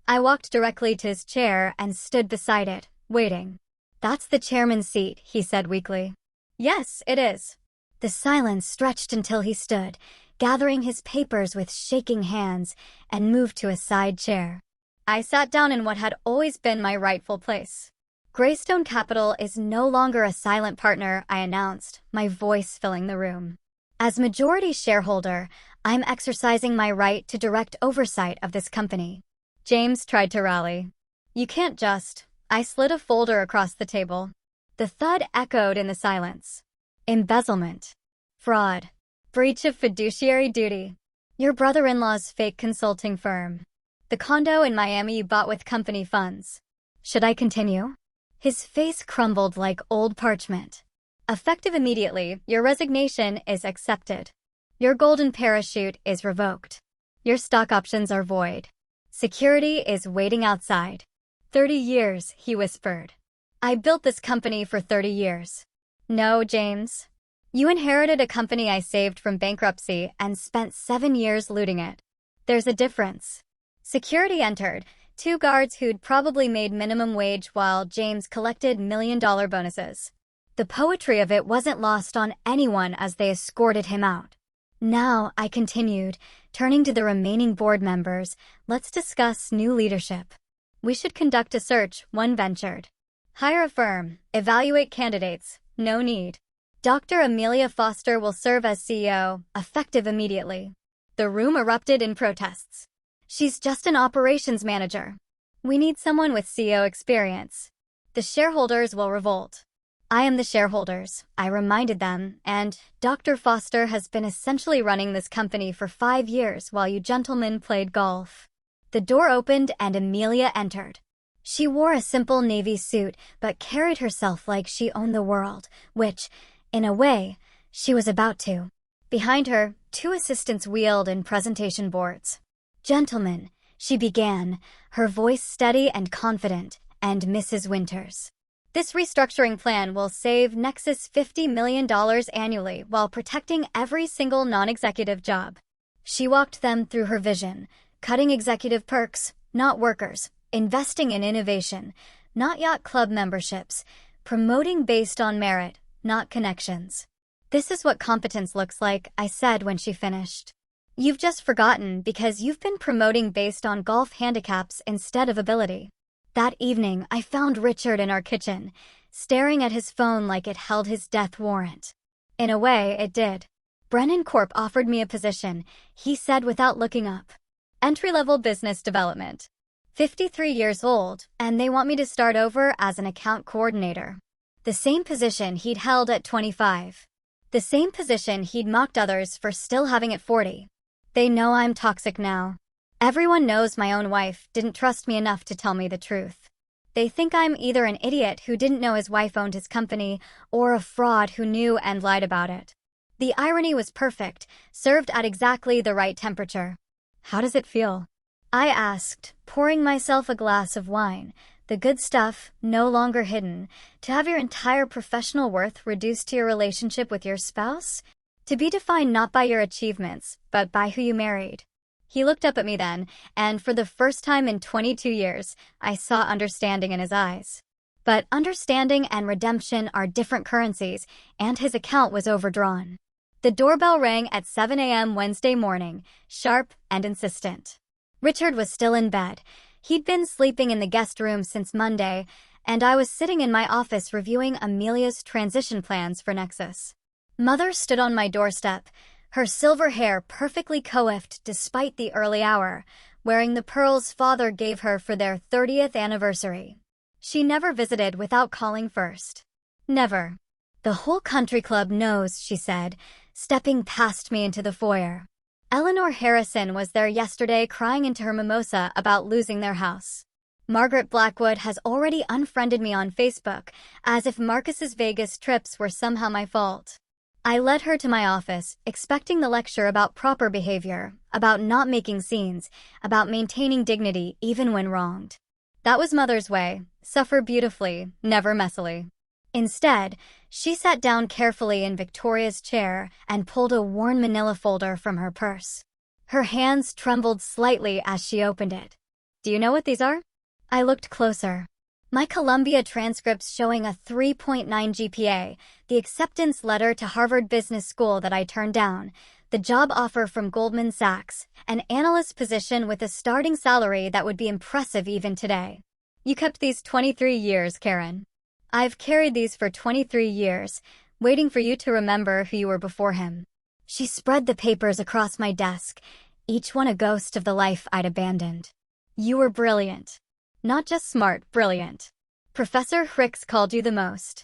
I walked directly to his chair and stood beside it, waiting. "That's the chairman's seat," he said weakly. "Yes, it is." The silence stretched until he stood, gathering his papers with shaking hands, and moved to a side chair. I sat down in what had always been my rightful place. Greystone Capital is no longer a silent partner, I announced, my voice filling the room. As majority shareholder, I'm exercising my right to direct oversight of this company. James tried to rally. You can't just. I slid a folder across the table. The thud echoed in the silence. Embezzlement. Fraud. Breach of fiduciary duty. Your brother-in-law's fake consulting firm. The condo in Miami you bought with company funds. Should I continue? His face crumbled like old parchment. Effective immediately, your resignation is accepted. Your golden parachute is revoked. Your stock options are void. Security is waiting outside. 30 years, he whispered. I built this company for 30 years. No, James. You inherited a company I saved from bankruptcy and spent 7 years looting it. There's a difference. Security entered, 2 guards who'd probably made minimum wage while James collected million-dollar bonuses. The poetry of it wasn't lost on anyone as they escorted him out. Now, I continued, turning to the remaining board members, let's discuss new leadership. We should conduct a search, one ventured. Hire a firm, evaluate candidates, no need. Dr. Amelia Foster will serve as CEO, effective immediately. The room erupted in protests. She's just an operations manager. We need someone with CEO experience. The shareholders will revolt. I am the shareholders, I reminded them, and Dr. Foster has been essentially running this company for 5 years while you gentlemen played golf. The door opened and Amelia entered. She wore a simple navy suit but carried herself like she owned the world, which, in a way, she was about to. Behind her, 2 assistants wheeled in presentation boards. Gentlemen, she began, her voice steady and confident, and Mrs. Winters. This restructuring plan will save Nexus $50 million annually while protecting every single non-executive job. She walked them through her vision, cutting executive perks, not workers, investing in innovation, not yacht club memberships, promoting based on merit, not connections. This is what competence looks like, I said when she finished. You've just forgotten because you've been promoting based on golf handicaps instead of ability. That evening, I found Richard in our kitchen, staring at his phone like it held his death warrant. In a way, it did. Brennan Corp offered me a position, he said without looking up. Entry-level business development. 53 years old, and they want me to start over as an account coordinator. The same position he'd held at 25. The same position he'd mocked others for still having at 40. They know I'm toxic now. Everyone knows my own wife didn't trust me enough to tell me the truth. They think I'm either an idiot who didn't know his wife owned his company or a fraud who knew and lied about it. The irony was perfect, served at exactly the right temperature. How does it feel? I asked, pouring myself a glass of wine, the good stuff, no longer hidden, to have your entire professional worth reduced to your relationship with your spouse? To be defined not by your achievements, but by who you married. He looked up at me then, and for the first time in 22 years, I saw understanding in his eyes. But understanding and redemption are different currencies, and his account was overdrawn. The doorbell rang at 7 a.m. Wednesday morning, sharp and insistent. Richard was still in bed. He'd been sleeping in the guest room since Monday, and I was sitting in my office reviewing Amelia's transition plans for Nexus. Mother stood on my doorstep, her silver hair perfectly coiffed despite the early hour, wearing the pearls father gave her for their 30th anniversary. She never visited without calling first. Never. The whole country club knows, she said, stepping past me into the foyer. Eleanor Harrison was there yesterday crying into her mimosa about losing their house. Margaret Blackwood has already unfriended me on Facebook, as if Marcus's Vegas trips were somehow my fault. I led her to my office, expecting the lecture about proper behavior, about not making scenes, about maintaining dignity even when wronged. That was Mother's way, suffer beautifully, never messily. Instead, she sat down carefully in Victoria's chair and pulled a worn manila folder from her purse. Her hands trembled slightly as she opened it. Do you know what these are? I looked closer. My Columbia transcripts showing a 3.9 GPA, the acceptance letter to Harvard Business School that I turned down, the job offer from Goldman Sachs, an analyst position with a starting salary that would be impressive even today. You kept these 23 years, Karen. I've carried these for 23 years, waiting for you to remember who you were before him. She spread the papers across my desk, each one a ghost of the life I'd abandoned. You were brilliant. Not just smart, brilliant. Professor Hicks called you the most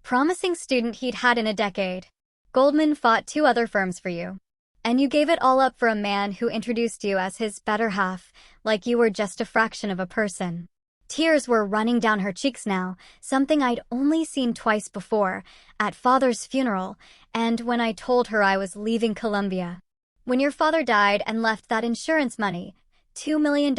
promising student he'd had in a decade. Goldman fought 2 other firms for you. And you gave it all up for a man who introduced you as his better half, like you were just a fraction of a person. Tears were running down her cheeks now, something I'd only seen twice before, at Father's funeral, and when I told her I was leaving Columbia. When your father died and left that insurance money, $2 million,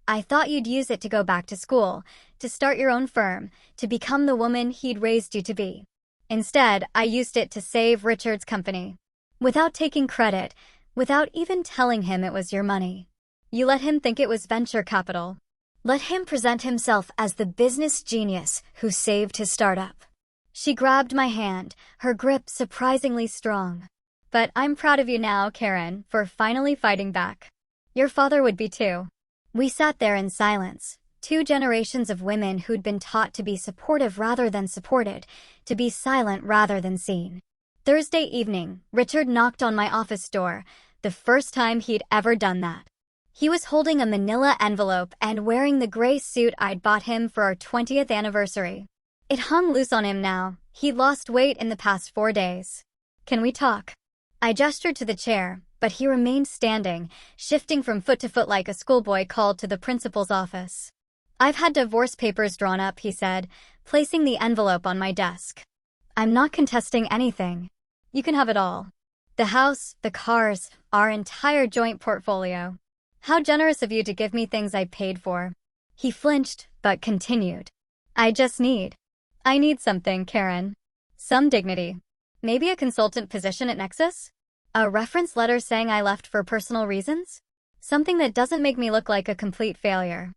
I thought you'd use it to go back to school, to start your own firm, to become the woman he'd raised you to be. Instead, I used it to save Richard's company. Without taking credit, without even telling him it was your money. You let him think it was venture capital. Let him present himself as the business genius who saved his startup. She grabbed my hand, her grip surprisingly strong. But I'm proud of you now, Karen, for finally fighting back. Your father would be too. We sat there in silence, 2 generations of women who'd been taught to be supportive rather than supported, to be silent rather than seen. Thursday evening, Richard knocked on my office door, the first time he'd ever done that. He was holding a manila envelope and wearing the gray suit I'd bought him for our 20th anniversary. It hung loose on him now. He'd lost weight in the past 4 days. Can we talk? I gestured to the chair, but he remained standing, shifting from foot to foot like a schoolboy called to the principal's office. I've had divorce papers drawn up, he said, placing the envelope on my desk. I'm not contesting anything. You can have it all. The house, the cars, our entire joint portfolio. How generous of you to give me things I paid for. He flinched, but continued. I need something, Karen. Some dignity. Maybe a consultant position at Nexus? A reference letter saying I left for personal reasons? Something that doesn't make me look like a complete failure.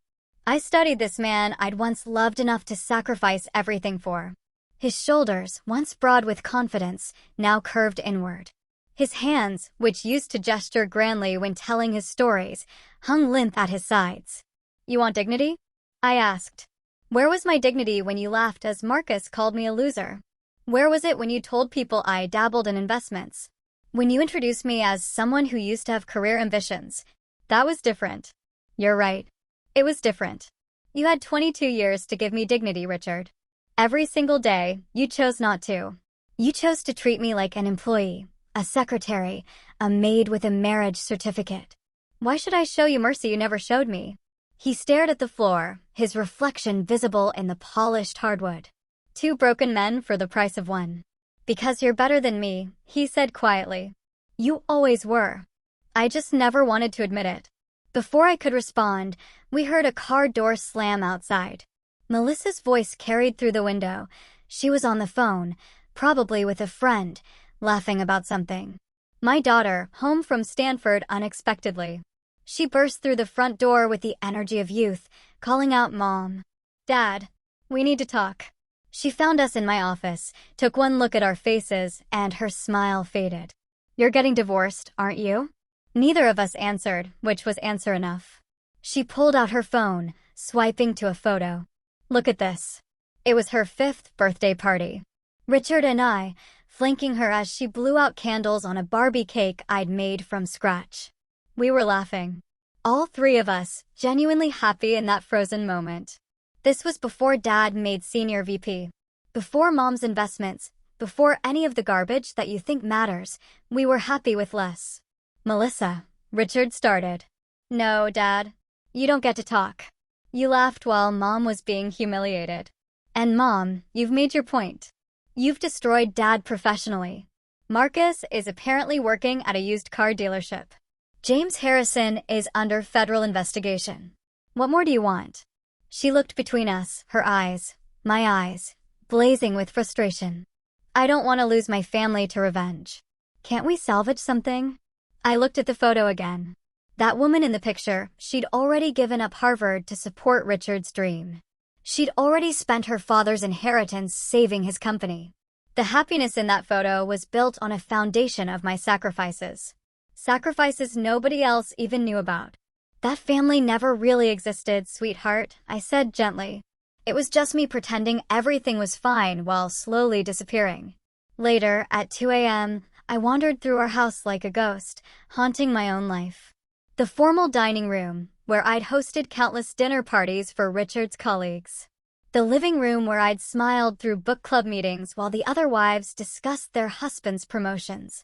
I studied this man I'd once loved enough to sacrifice everything for. His shoulders, once broad with confidence, now curved inward. His hands, which used to gesture grandly when telling his stories, hung limp at his sides. You want dignity? I asked. Where was my dignity when you laughed as Marcus called me a loser? Where was it when you told people I dabbled in investments? When you introduced me as someone who used to have career ambitions? That was different. You're right. It was different. You had 22 years to give me dignity, Richard. Every single day, you chose not to. You chose to treat me like an employee, a secretary, a maid with a marriage certificate. Why should I show you mercy you never showed me? He stared at the floor, his reflection visible in the polished hardwood. 2 broken men for the price of 1. Because you're better than me, he said quietly. You always were. I just never wanted to admit it. Before I could respond, we heard a car door slam outside. Melissa's voice carried through the window. She was on the phone, probably with a friend, laughing about something. My daughter, home from Stanford unexpectedly. She burst through the front door with the energy of youth, calling out, Mom. Dad, we need to talk. She found us in my office, took one look at our faces, and her smile faded. You're getting divorced, aren't you? Neither of us answered, which was answer enough. She pulled out her phone, swiping to a photo. Look at this. It was her 5th birthday party. Richard and I, flanking her as she blew out candles on a Barbie cake I'd made from scratch. We were laughing. All 3 of us, genuinely happy in that frozen moment. This was before Dad made senior VP. Before Mom's investments, before any of the garbage that you think matters, we were happy with less. Melissa, Richard started. No, Dad. You don't get to talk. You laughed while Mom was being humiliated. And Mom, you've made your point. You've destroyed Dad professionally. Marcus is apparently working at a used car dealership. James Harrison is under federal investigation. What more do you want? She looked between us, her eyes, my eyes, blazing with frustration. I don't want to lose my family to revenge. Can't we salvage something? I looked at the photo again. That woman in the picture, she'd already given up Harvard to support Richard's dream. She'd already spent her father's inheritance saving his company. The happiness in that photo was built on a foundation of my sacrifices. Sacrifices nobody else even knew about. That family never really existed, sweetheart, I said gently. It was just me pretending everything was fine while slowly disappearing. Later, at 2 a.m., I wandered through our house like a ghost, haunting my own life. The formal dining room, where I'd hosted countless dinner parties for Richard's colleagues. The living room where I'd smiled through book club meetings while the other wives discussed their husbands' promotions.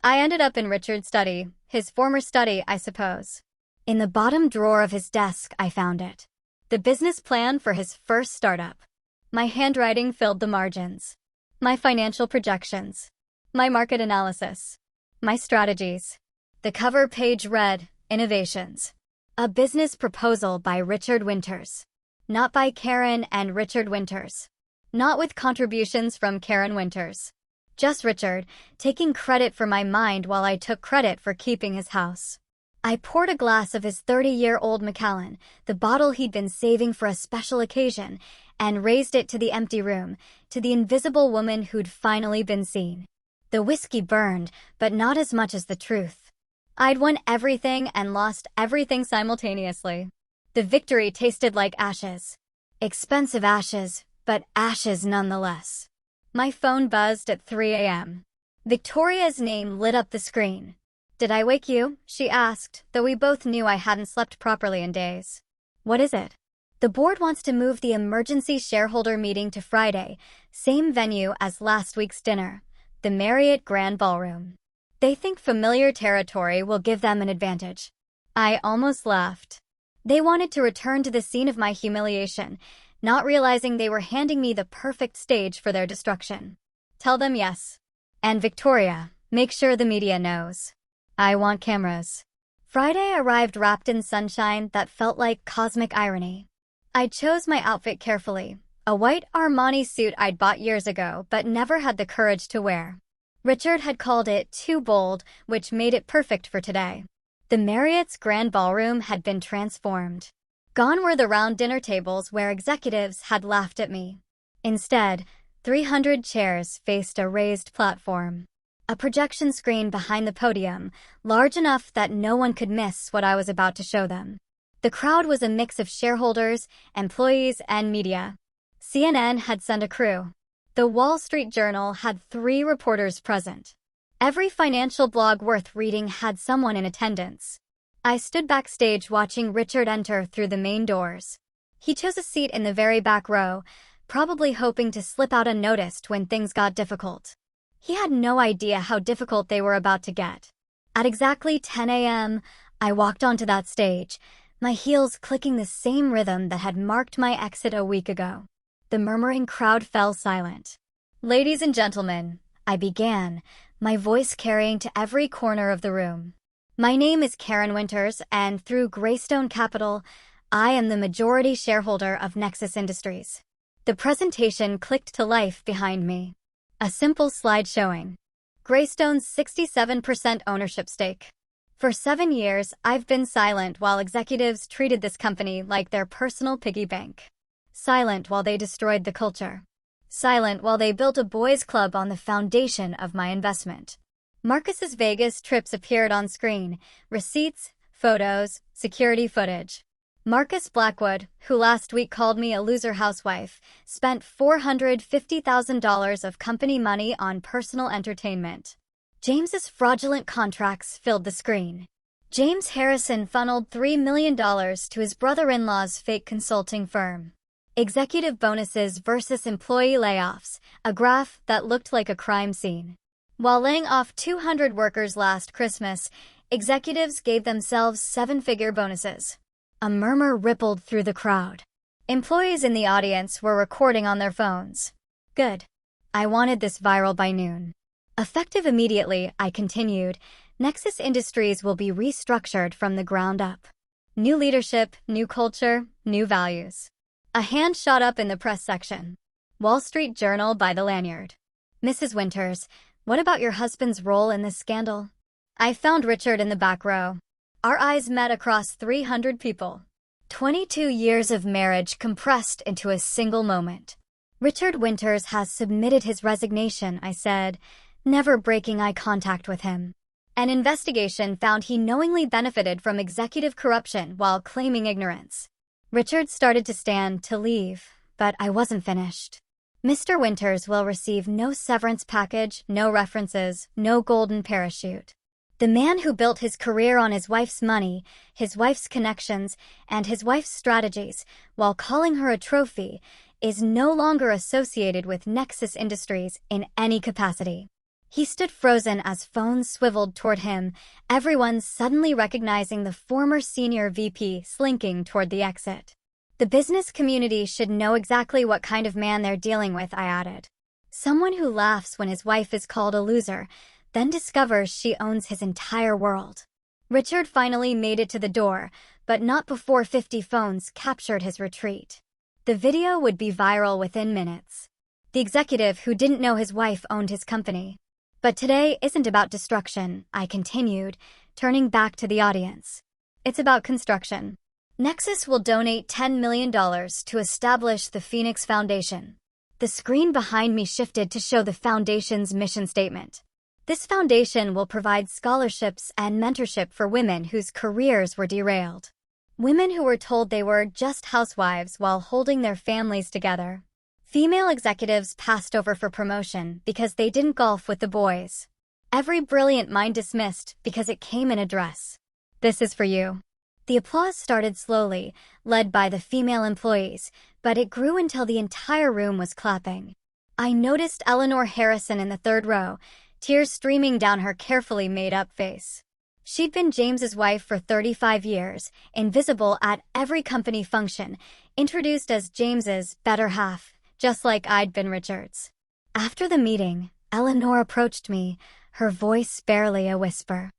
I ended up in Richard's study, his former study, I suppose. In the bottom drawer of his desk, I found it. The business plan for his first startup. My handwriting filled the margins. My financial projections. My market analysis. My strategies. The cover page read, Innovations. A business proposal by Richard Winters. Not by Karen and Richard Winters. Not with contributions from Karen Winters. Just Richard, taking credit for my mind while I took credit for keeping his house. I poured a glass of his 30-year-old Macallan, the bottle he'd been saving for a special occasion, and raised it to the empty room, to the invisible woman who'd finally been seen. The whiskey burned, but not as much as the truth. I'd won everything and lost everything simultaneously. The victory tasted like ashes. Expensive ashes, but ashes nonetheless. My phone buzzed at 3 a.m. Victoria's name lit up the screen. "Did I wake you?" she asked, though we both knew I hadn't slept properly in days. "What is it?" "The board wants to move the emergency shareholder meeting to Friday, same venue as last week's dinner, the Marriott Grand Ballroom. They think familiar territory will give them an advantage." I almost laughed. They wanted to return to the scene of my humiliation, not realizing they were handing me the perfect stage for their destruction. "Tell them yes. And Victoria, make sure the media knows. I want cameras." Friday arrived wrapped in sunshine that felt like cosmic irony. I chose my outfit carefully, a white Armani suit I'd bought years ago but never had the courage to wear. Richard had called it too bold, which made it perfect for today. The Marriott's Grand Ballroom had been transformed. Gone were the round dinner tables where executives had laughed at me. Instead, 300 chairs faced a raised platform. A projection screen behind the podium, large enough that no one could miss what I was about to show them. The crowd was a mix of shareholders, employees, and media. CNN had sent a crew. The Wall Street Journal had 3 reporters present. Every financial blog worth reading had someone in attendance. I stood backstage watching Richard enter through the main doors. He chose a seat in the very back row, probably hoping to slip out unnoticed when things got difficult. He had no idea how difficult they were about to get. At exactly 10 a.m., I walked onto that stage, my heels clicking the same rhythm that had marked my exit a week ago. The murmuring crowd fell silent. "Ladies and gentlemen," I began, my voice carrying to every corner of the room. "My name is Karen Winters, and through Greystone Capital, I am the majority shareholder of Nexus Industries." The presentation clicked to life behind me. A simple slide showing Greystone's 67% ownership stake. For 7 years, I've been silent while executives treated this company like their personal piggy bank. Silent while they destroyed the culture. Silent while they built a boys' club on the foundation of my investment. Marcus's Vegas trips appeared on screen, receipts, photos, security footage. Marcus Blackwood, who last week called me a loser housewife, spent $450,000 of company money on personal entertainment. James's fraudulent contracts filled the screen. James Harrison funneled $3 million to his brother-in-law's fake consulting firm. Executive bonuses versus employee layoffs, a graph that looked like a crime scene. While laying off 200 workers last Christmas, executives gave themselves 7-figure bonuses. A murmur rippled through the crowd. Employees in the audience were recording on their phones. Good. I wanted this viral by noon. Effective immediately, I continued, Nexus Industries will be restructured from the ground up. New leadership, new culture, new values. A hand shot up in the press section. Wall Street Journal by the lanyard. "Mrs. Winters, what about your husband's role in this scandal?" I found Richard in the back row. Our eyes met across 300 people. 22 years of marriage compressed into a single moment. Richard Winters has submitted his resignation, I said, never breaking eye contact with him. An investigation found he knowingly benefited from executive corruption while claiming ignorance. Richard started to stand to leave, but I wasn't finished. Mr. Winters will receive no severance package, no references, no golden parachute. The man who built his career on his wife's money, his wife's connections, and his wife's strategies, while calling her a trophy, is no longer associated with Nexus Industries in any capacity. He stood frozen as phones swiveled toward him, everyone suddenly recognizing the former senior VP slinking toward the exit. The business community should know exactly what kind of man they're dealing with, I added. Someone who laughs when his wife is called a loser, then discovers she owns his entire world. Richard finally made it to the door, but not before 50 phones captured his retreat. The video would be viral within minutes. The executive who didn't know his wife owned his company. But today isn't about destruction, I continued, turning back to the audience. It's about construction. Nexus will donate $10 million to establish the Phoenix Foundation. The screen behind me shifted to show the foundation's mission statement. This foundation will provide scholarships and mentorship for women whose careers were derailed. Women who were told they were just housewives while holding their families together. Female executives passed over for promotion because they didn't golf with the boys. Every brilliant mind dismissed because it came in a dress. This is for you. The applause started slowly, led by the female employees, but it grew until the entire room was clapping. I noticed Eleanor Harrison in the third row, tears streaming down her carefully made-up face. She'd been James's wife for 35 years, invisible at every company function, introduced as James's better half, just like I'd been Richard's. After the meeting, Eleanor approached me, her voice barely a whisper.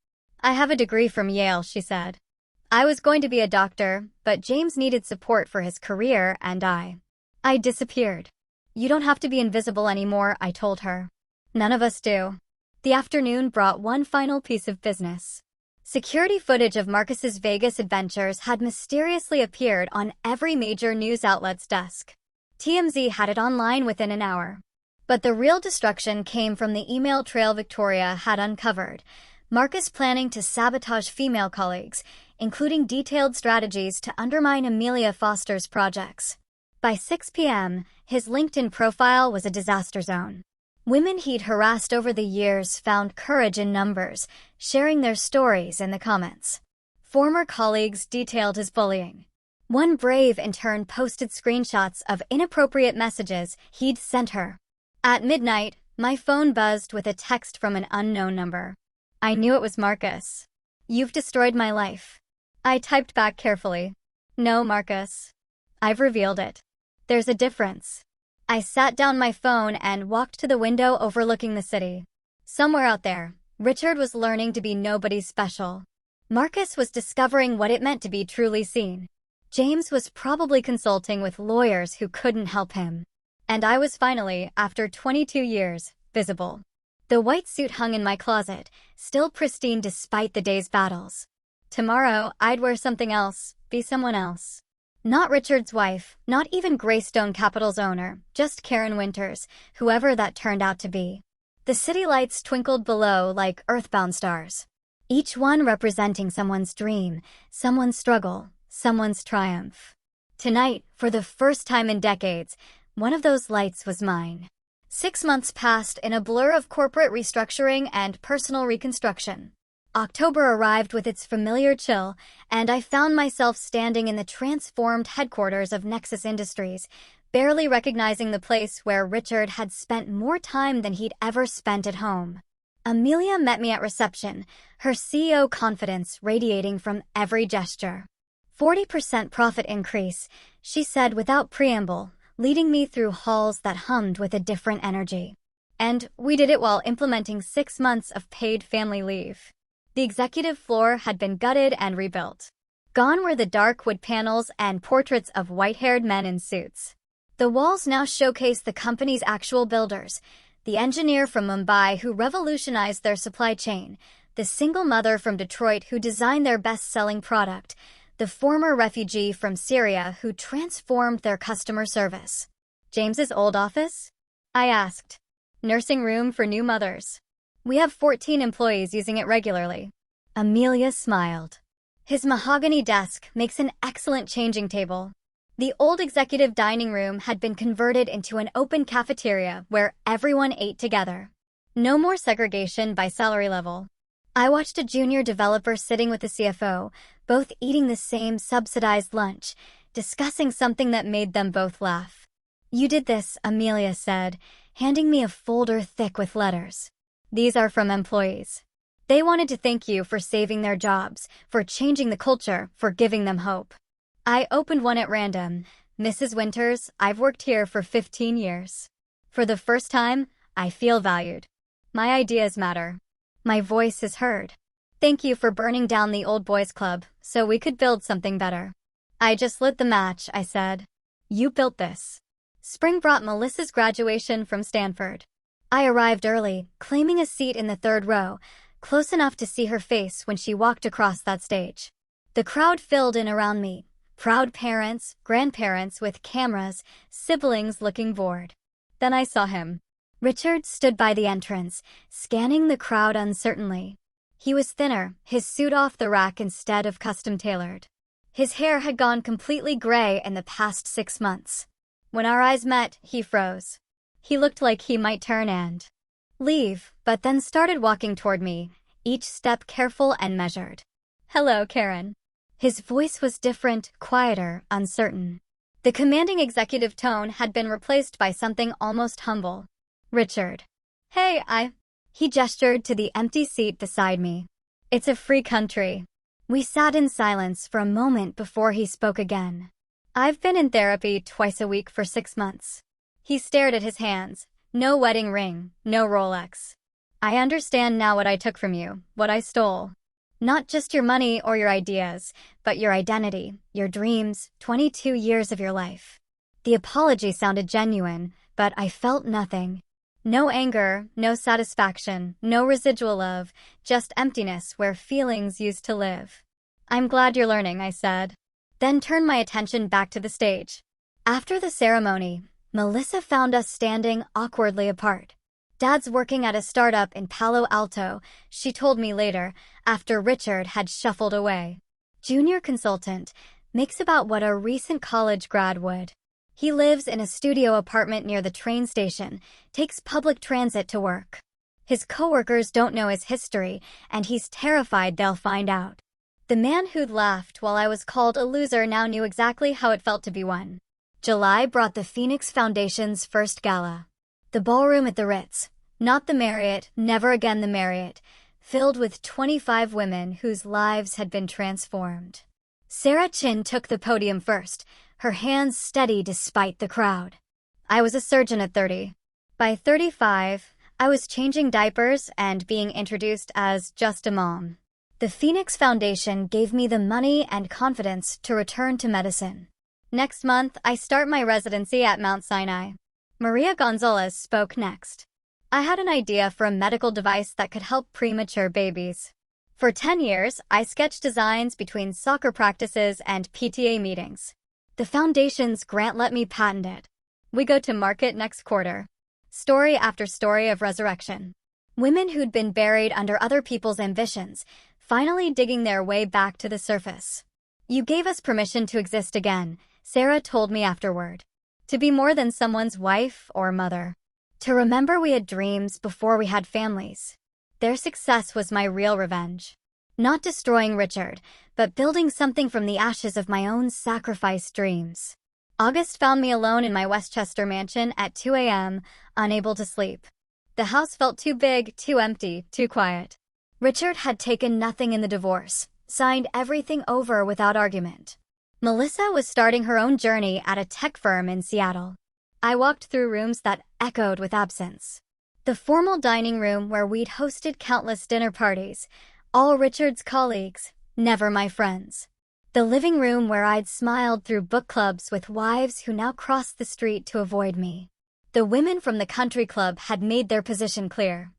I have a degree from Yale, she said. I was going to be a doctor, but James needed support for his career, and I disappeared. You don't have to be invisible anymore, I told her. None of us do. The afternoon brought one final piece of business. Security footage of Marcus's Vegas adventures had mysteriously appeared on every major news outlet's desk. TMZ had it online within an hour. But the real destruction came from the email trail Victoria had uncovered. Marcus planning to sabotage female colleagues, including detailed strategies to undermine Amelia Foster's projects. By 6 p.m., his LinkedIn profile was a disaster zone. Women he'd harassed over the years found courage in numbers, sharing their stories in the comments. Former colleagues detailed his bullying. One brave intern posted screenshots of inappropriate messages he'd sent her. At midnight, my phone buzzed with a text from an unknown number. I knew it was Marcus. You've destroyed my life. I typed back carefully. No, Marcus. I've revealed it. There's a difference. I sat down my phone and walked to the window overlooking the city. Somewhere out there, Richard was learning to be nobody special. Marcus was discovering what it meant to be truly seen. James was probably consulting with lawyers who couldn't help him. And I was finally, after 22 years, visible. The white suit hung in my closet, still pristine despite the day's battles. Tomorrow, I'd wear something else, be someone else. Not Richard's wife, not even Greystone Capital's owner, just Karen Winters, whoever that turned out to be. The city lights twinkled below like earthbound stars. Each one representing someone's dream, someone's struggle, someone's triumph. Tonight, for the first time in decades, one of those lights was mine. 6 months passed in a blur of corporate restructuring and personal reconstruction. October arrived with its familiar chill, and I found myself standing in the transformed headquarters of Nexus Industries, barely recognizing the place where Richard had spent more time than he'd ever spent at home. Amelia met me at reception, her CEO confidence radiating from every gesture. 40% profit increase, she said without preamble, leading me through halls that hummed with a different energy. And we did it while implementing 6 months of paid family leave. The executive floor had been gutted and rebuilt. Gone were the dark wood panels and portraits of white-haired men in suits. The walls now showcase the company's actual builders, the engineer from Mumbai who revolutionized their supply chain, the single mother from Detroit who designed their best-selling product, the former refugee from Syria who transformed their customer service. James's old office? I asked. Nursing room for new mothers. We have 14 employees using it regularly. Amelia smiled. His mahogany desk makes an excellent changing table. The old executive dining room had been converted into an open cafeteria where everyone ate together. No more segregation by salary level. I watched a junior developer sitting with the CFO, both eating the same subsidized lunch, discussing something that made them both laugh. You did this, Amelia said, handing me a folder thick with letters. These are from employees. They wanted to thank you for saving their jobs, for changing the culture, for giving them hope. I opened one at random. Mrs. Winters, I've worked here for 15 years. For the first time, I feel valued. My ideas matter. My voice is heard. Thank you for burning down the old boys club so we could build something better. I just lit the match, I said. You built this. Spring brought Melissa's graduation from Stanford. I arrived early, claiming a seat in the third row, close enough to see her face when she walked across that stage. The crowd filled in around me. Proud parents, grandparents with cameras, siblings looking bored. Then I saw him. Richard stood by the entrance, scanning the crowd uncertainly. He was thinner, his suit off the rack instead of custom-tailored. His hair had gone completely gray in the past 6 months. When our eyes met, he froze. He looked like he might turn and leave, but then started walking toward me, each step careful and measured. Hello, Karen. His voice was different, quieter, uncertain. The commanding executive tone had been replaced by something almost humble. Richard. Hey, He gestured to the empty seat beside me. It's a free country. We sat in silence for a moment before he spoke again. I've been in therapy twice a week for 6 months. He stared at his hands. No wedding ring, no Rolex. I understand now what I took from you, what I stole. Not just your money or your ideas, but your identity, your dreams, 22 years of your life. The apology sounded genuine, but I felt nothing. No anger, no satisfaction, no residual love, just emptiness where feelings used to live. I'm glad you're learning, I said. Then turned my attention back to the stage. After the ceremony, Melissa found us standing awkwardly apart. Dad's working at a startup in Palo Alto, she told me later, after Richard had shuffled away. Junior consultant, makes about what a recent college grad would. He lives in a studio apartment near the train station, takes public transit to work. His coworkers don't know his history, and he's terrified they'll find out. The man who'd laughed while I was called a loser now knew exactly how it felt to be one. July brought the Phoenix Foundation's first gala. The ballroom at the Ritz, not the Marriott, never again the Marriott, filled with 25 women whose lives had been transformed. Sarah Chin took the podium first, her hands steady despite the crowd. I was a surgeon at 30. By 35, I was changing diapers and being introduced as just a mom. The Phoenix Foundation gave me the money and confidence to return to medicine. Next month, I start my residency at Mount Sinai. Maria Gonzalez spoke next. I had an idea for a medical device that could help premature babies. For 10 years, I sketched designs between soccer practices and PTA meetings. The foundation's grant let me patent it. We go to market next quarter. Story after story of resurrection. Women who'd been buried under other people's ambitions, finally digging their way back to the surface. You gave us permission to exist again, Sarah told me afterward. To be more than someone's wife or mother. To remember we had dreams before we had families. Their success was my real revenge. Not destroying Richard, but building something from the ashes of my own sacrificed dreams. August found me alone in my Westchester mansion at 2 a.m., unable to sleep. The house felt too big, too empty, too quiet. Richard had taken nothing in the divorce, signed everything over without argument. Melissa was starting her own journey at a tech firm in Seattle. I walked through rooms that echoed with absence. The formal dining room where we'd hosted countless dinner parties, all Richard's colleagues, never my friends. The living room where I'd smiled through book clubs with wives who now crossed the street to avoid me. The women from the country club had made their position clear.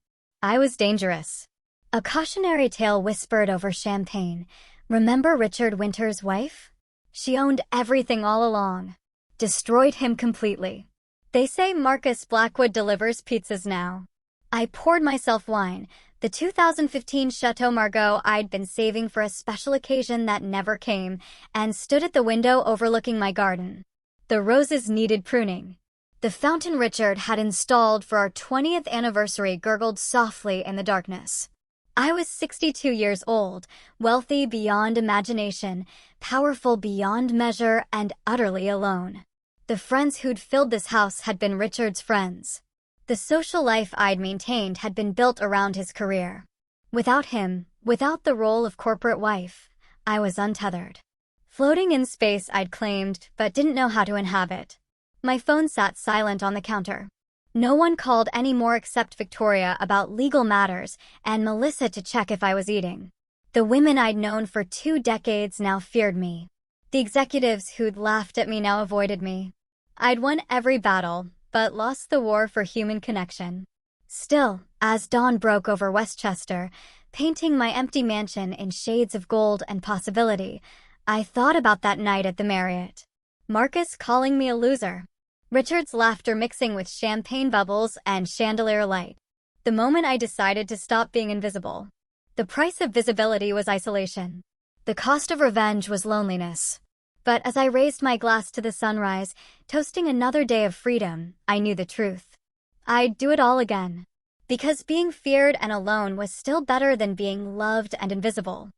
I was dangerous. A cautionary tale whispered over champagne. Remember Richard Winter's wife? She owned everything all along. Destroyed him completely. They say Marcus Blackwood delivers pizzas now. I poured myself wine, the 2015 Chateau Margaux I'd been saving for a special occasion that never came, and stood at the window overlooking my garden. The roses needed pruning. The fountain Richard had installed for our 20th anniversary gurgled softly in the darkness. I was 62 years old, wealthy beyond imagination, powerful beyond measure, and utterly alone. The friends who'd filled this house had been Richard's friends. The social life I'd maintained had been built around his career. Without him, without the role of corporate wife, I was untethered. Floating in space I'd claimed, but didn't know how to inhabit. My phone sat silent on the counter. No one called anymore except Victoria about legal matters and Melissa to check if I was eating. The women I'd known for 2 decades now feared me. The executives who'd laughed at me now avoided me. I'd won every battle, but lost the war for human connection. Still, as dawn broke over Westchester, painting my empty mansion in shades of gold and possibility, I thought about that night at the Marriott. Marcus calling me a loser. Richard's laughter mixing with champagne bubbles and chandelier light. The moment I decided to stop being invisible. The price of visibility was isolation. The cost of revenge was loneliness. But as I raised my glass to the sunrise, toasting another day of freedom, I knew the truth. I'd do it all again. Because being feared and alone was still better than being loved and invisible.